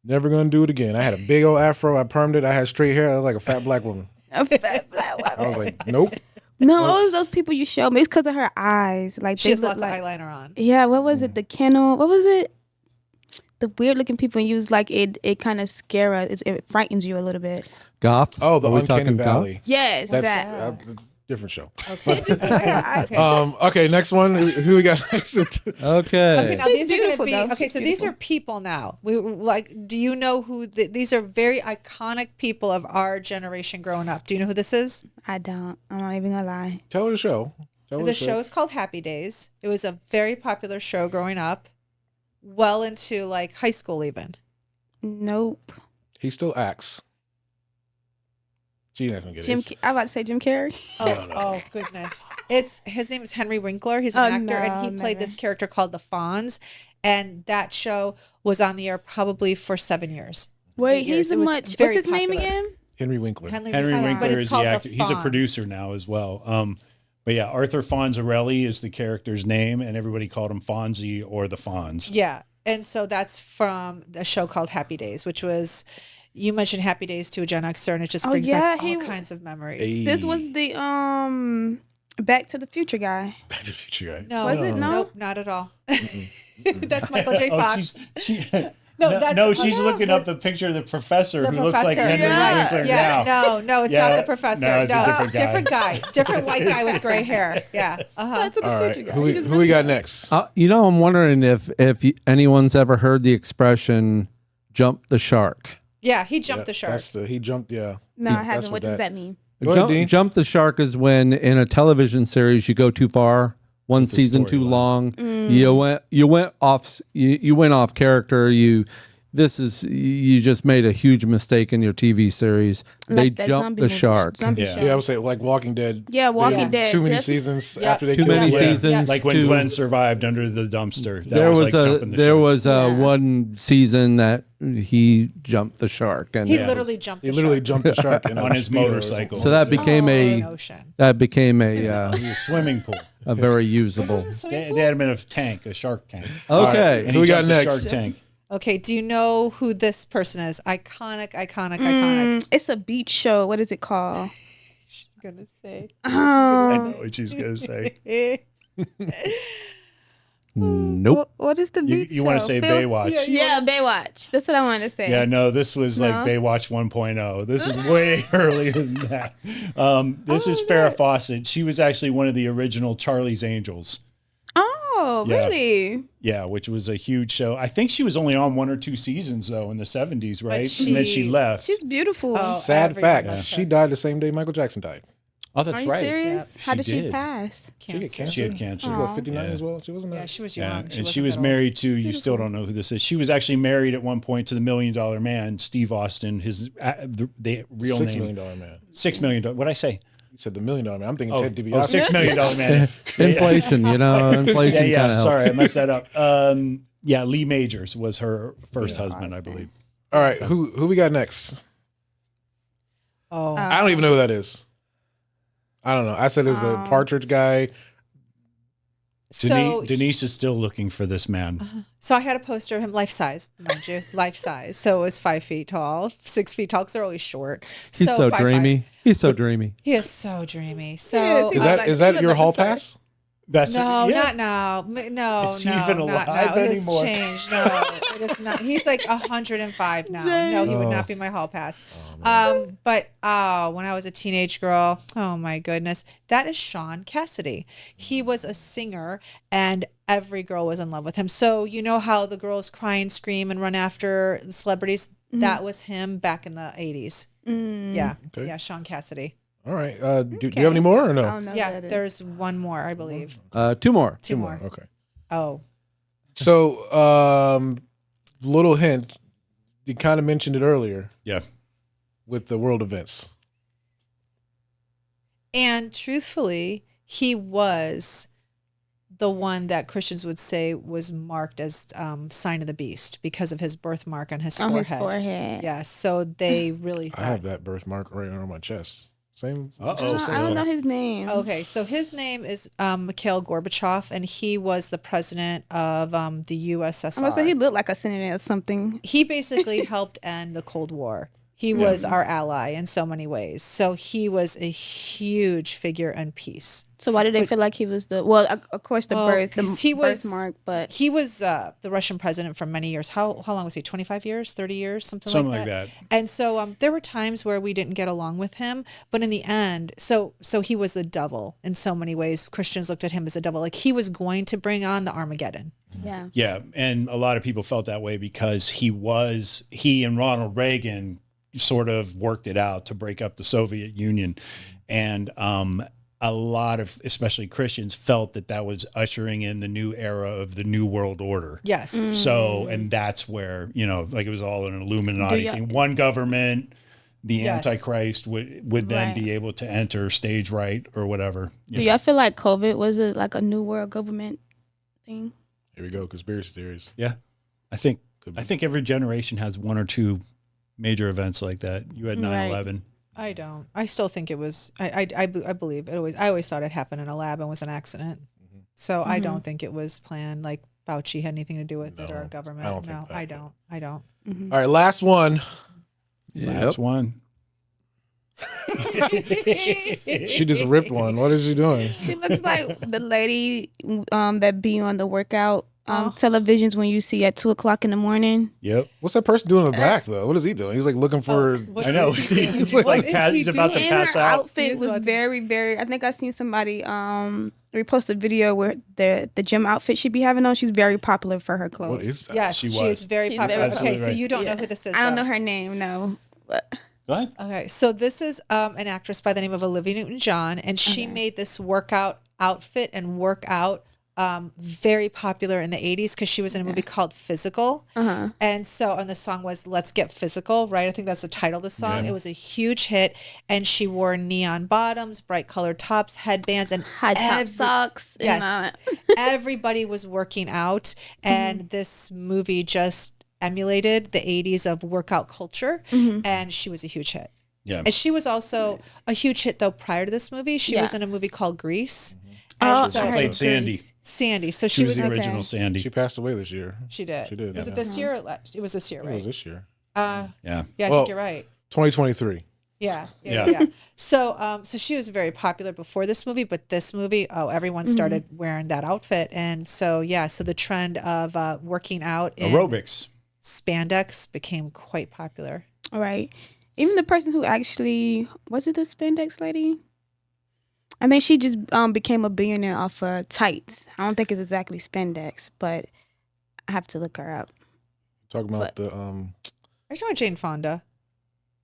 Never gonna do it again. I had a big old afro. I permed it. I had straight hair. I was like a fat black woman. A fat black woman. I was like, nope. No, what was those people you showed me? It's because of her eyes. Like She they has look lots like, of eyeliner on. Yeah, what was it? The kennel. What was it? The weird looking people use like it kind of scare us. It frightens you a little bit. Goth. Oh, the Are we Uncanny talking goth? Valley. Yes, That's that. a different show. Okay. Okay, next one. Who we got next? Okay, Okay. now She's these are going to beautiful, be though. okay. She's So these are people now. We like. Do you know who these are? Very iconic people of our generation growing up. Do you know who this is? I don't. I'm not even gonna lie. Tell her the show. Tell her The show is called Happy Days. It was a very popular show growing up, well into like high school even. Nope. He still acts. She's not gonna get Jim. it. I'm about to say Jim Carrey. Oh goodness! His name is Henry Winkler. He's an actor, and he played this character called the Fonz. And that show was on the air probably for 7 years. Wait, 8 years. he's It a was much. What's very his name popular. again? Henry Winkler. Henry but Winkler it's is the called actor. He's a Fonz. producer now as well. But yeah, Arthur Fonzarelli is the character's name, and everybody called him Fonzie or the Fonz. Yeah. And so that's from a show called Happy Days, which was, you mentioned Happy Days to a Gen Xer, and it just brings back all kinds of memories. Hey. This was the Back to the Future guy. Back to the Future guy. No, Was it? No? Nope, not at all. That's Michael J. Fox. She's looking up the picture of the professor who looks like Henry Winkler yeah, now. no, it's not the professor. No, it's a different guy. Different white guy with gray hair. Yeah. Back to the All right. Future guy. Who we got next? I'm wondering if anyone's ever heard the expression "jump the shark." Yeah, he jumped the shark. He jumped. Yeah. No, I That's haven't. What does that- that mean? Go ahead, Dean. Jump the shark is when in a television series you go too far, one the season too storyline. long. Mm. You went off character. You just made a huge mistake in your TV series. They Like that jumped zombie the movie, shark. zombie Yeah. show. Yeah, I would say like Walking Dead. Yeah, Walking Dead. Too many Just- seasons Yeah. after they Too killed many Glenn. seasons. Like when to- Glenn survived under the dumpster. That There was like jumping the there shark. was Yeah. one season that he jumped the shark, and He literally jumped He the literally shark. jumped the shark in a On his speedo or motorcycle. something. so that became An ocean. It was a swimming pool. a very usable. They had him in a tank, a shark tank. Okay, And Who he we got jumped the next? Shark Tank. Okay, do you know who this person is? Iconic. It's a beach show. What is it called? I'm gonna say. I know what she's gonna say. nope. What is the beach You want to show? say Phil? Baywatch? Yeah, Baywatch. That's what I wanted to say. Yeah, no, this was like No? Baywatch 1.0. This is way earlier than that. This is Farrah Fawcett. She was actually one of the original Charlie's Angels. Oh, Yeah. really? Yeah, which was a huge show. I think she was only on 1 or 2 seasons though in the 70s, right? And then she left. She's beautiful. Oh, Sad everyone fact. loves She her. died the same day Michael Jackson died. Oh, that's Are you right. serious? Yeah. How She did she did. pass? She had cancer. She had cancer. She was what, 59 Yeah. as well. She wasn't. Yeah, she was Yeah, young. and she wasn't was that old. married to. You still don't know who this is. She was actually married at one point to the $1 Million Man, Steve Austin. His the real $6 name, million man. $6 million. What I say? You said the $1 million man. I'm thinking Oh, Ted DiBiase. $6 million Man. Inflation, inflation. Yeah. kinda helps. Sorry, I messed that up. Yeah, Lee Majors was her first husband, I believe. All right, who we got next? Oh, I don't even know who that is. I don't know. I said it's a Partridge guy. so Denise is still looking for this man. So I had a poster of him, life size, mind you, life size. So it was 5 feet tall, 6 feet tall, because they're always short. He's so 5'5". dreamy. He's so dreamy. He is so dreamy. So He Is was that like- is he that looked your like hall a size. pass? That's no, yeah. not now. No, It's no, even not alive now. It anymore. has changed. No, it is not. He's like 105 now. No, he would not be my hall pass. But when I was a teenage girl, oh my goodness, that is Sean Cassidy. He was a singer, and every girl was in love with him. So you know how the girls cry and scream and run after celebrities? That was him back in the 80s. Yeah, Okay. yeah, Sean Cassidy. All right. Do you have any more or I no? don't know. Yeah, who that is. there's one more, I believe. 2 more. Two more. Okay. Oh, So little hint, you kind of mentioned it earlier Yeah. with the world events. And truthfully, he was the one that Christians would say was marked as sign of the beast because of his birthmark on his On forehead. his forehead. Yes, so they really I have that birthmark right on my chest. Same. Uh-oh. I don't know his name. Okay, so his name is Mikhail Gorbachev, and he was the president of the USSR. I'm gonna say he looked like a senator or something. He basically helped end the Cold War. He was our ally in so many ways. So he was a huge figure in peace. So why did they feel like he was the of course the he was birthmark, but he was the Russian president for many years. How long was he? 25 years, 30 years, Something like like that. that. And so there were times where we didn't get along with him, but in the end, so he was the devil in so many ways. Christians looked at him as a devil, like he was going to bring on the Armageddon. yeah. Yeah. And a lot of people felt that way because he and Ronald Reagan sort of worked it out to break up the Soviet Union. And a lot of, especially Christians, felt that was ushering in the new era of the New World Order. Yes. So, and that's where, like it was all an Illuminati Do thing. One government, the Yes. Antichrist would then Right. be able to enter stage right or whatever. Do y'all feel like COVID was like a new world government thing? Here we go. Conspiracy theories. Yeah. I think Could be. every generation has one or two major events like that. You had 9/11. I don't. I still think it was. I believe it always. I always thought it happened in a lab and was an accident. So I don't think it was planned. Like Fauci had anything to do with it or our government. I don't think that. I don't. I don't. All right, last one. Last one. She just ripped one. What is she doing? She looks like the lady that be on the workout televisions when you see at 2:00 in the morning. Yep. What's that person doing in the back though? What is he doing? He's like looking for. What I know. is he doing? He's like What is he he's about to doing? And pass her out. outfit was very, very. I think I seen somebody repost a video where the gym outfit she be having on. She's very popular for her clothes. What is that? Yes, She she was. is very She's popular. very Okay, popular. so you don't know who this is. I don't though. know her name. No. But Go ahead. Okay, so this is an actress by the name of Olivia Newton-John, and she made this workout outfit and workout very popular in the 80s because she was in a movie called Physical. And the song was Let's Get Physical, right? I think that's the title of the song. It was a huge hit, and she wore neon bottoms, bright colored tops, headbands, and high top socks. Yes, everybody was working out, and this movie just emulated the 80s of workout culture, and she was a huge hit. Yeah. And she was also a huge hit though prior to this movie. She was in a movie called Grease. Oh, And She I heard played of Sandy. Grease. Sandy. So She was the okay. original Sandy. She passed away this year. She did. She did, Was yeah. it this year? It was this year, It right? was this year. Yeah, Yeah. I Well- think you're right. 2023. Yeah. Yeah. So she was very popular before this movie, but this movie, everyone started wearing that outfit, and so the trend of working out in Aerobics. spandex became quite popular. All right. Even the person who actually was it the spandex lady? I think she just became a billionaire off of tights. I don't think it's exactly spandex, but I have to look her up. Talking about the Are you talking about Jane Fonda?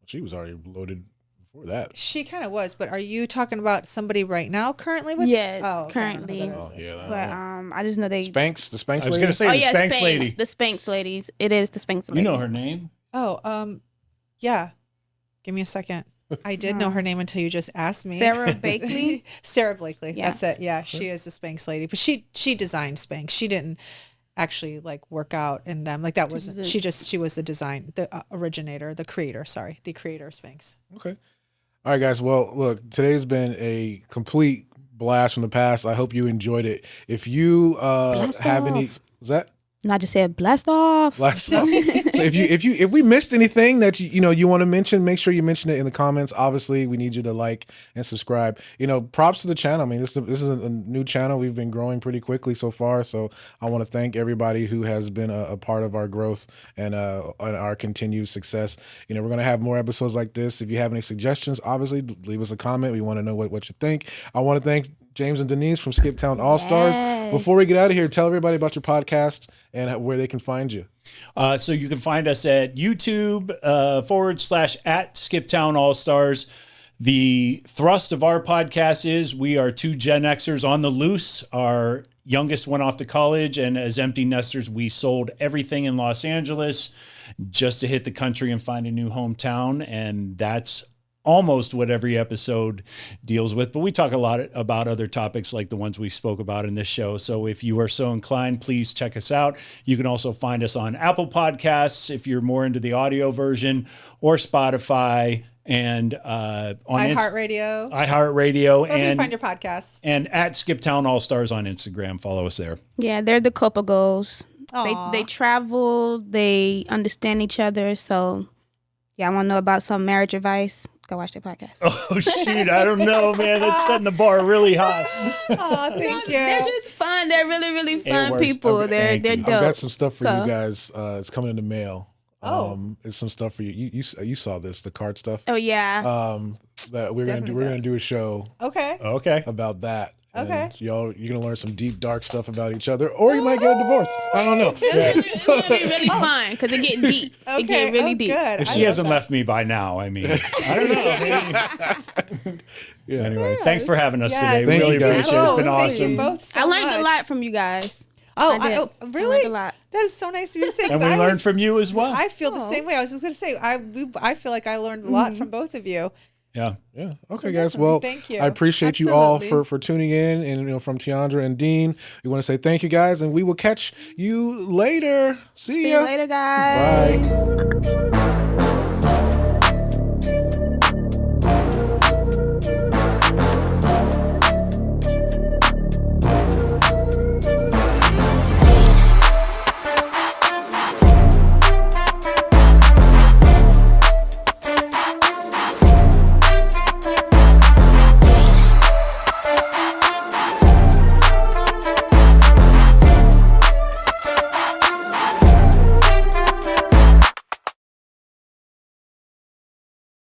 she was already loaded before that. She kind of was, but are you talking about somebody right now currently with? Yes, okay, I don't know who currently. that is. Oh yeah. But I just know they. Spanx, the Spanx I was lady. going to say the Spanx lady. The Spanx ladies. It is the Spanx lady. You know her name? Oh, yeah. Give me a second. I did know her name until you just asked me. Sarah Blakely? Sarah Blakely. Yeah. That's it. Yeah, she is the Spanx lady, but she designed Spanx. She didn't actually like work out in them. Like that wasn't. She was the design, the originator, the creator. Sorry, the creator of Spanx. Okay. All right, guys. Well, look, today's been a complete blast from the past. I hope you enjoyed it. If you have any, was that? And I just said blast off. Blast off. So if we missed anything that you want to mention, make sure you mention it in the comments. Obviously, we need you to like and subscribe. Props to the channel. I mean, this is a new channel. We've been growing pretty quickly so far. So I want to thank everybody who has been a part of our growth and our continued success. We're gonna have more episodes like this. If you have any suggestions, obviously leave us a comment. We want to know what you think. I want to thank James and Denise from Skip Town All Stars. Yes. Before we get out of here, tell everybody about your podcast and where they can find you. So you can find us at YouTube /at Skiptown All Stars. The thrust of our podcast is we are two Gen Xers on the loose. Our youngest went off to college, and as empty nesters, we sold everything in Los Angeles just to hit the country and find a new hometown. And that's almost what every episode deals with. But we talk a lot about other topics like the ones we spoke about in this show. So if you are so inclined, please check us out. You can also find us on Apple Podcasts if you're more into the audio version, or Spotify, and on iHeartRadio. iHeartRadio. Wherever you And find your podcasts. and at Skiptown All Stars on Instagram. Follow us there. Yeah, they're the couple goals. Aw. They travel, they understand each other. So, yeah, I want to know about some marriage advice. Go watch their podcast. Oh, shoot. I don't know, man. That's setting the bar really high. Oh, thank you. They're just fun. They're really, really fun works. people. Okay, They're thank you. dope. I've got some stuff for So- you guys. It's coming in the mail. Oh. It's some stuff for you. You saw this, the card stuff. Oh yeah. That we're gonna do a show Okay. Okay. about that. Okay. And you're gonna learn some deep, dark stuff about each other, or you might get a divorce. I don't know. Yeah. It's gonna be really fun because it getting deep. Okay. It get really deep. Good. If I she love hasn't that. left me by now, I mean, I don't know. Maybe. Yeah. Anyway, thanks for having us Yes. today. Thank really you, guys. appreciate it. It's been Thank awesome. you both so I learned much. a lot from you guys. Oh, I did. oh, I really? learned a lot. That is so nice of you to say. And 'cause we I learned was- from you as well. I feel the same way. I was just going to say, I feel like I learned a lot from both of you. Yeah. Yeah. Okay, guys. Well, Thank you. I appreciate you all Absolutely. for tuning in, and from Teondra and Dean, we want to say thank you, guys, and we will catch you later. See See ya. you later, guys. Bye.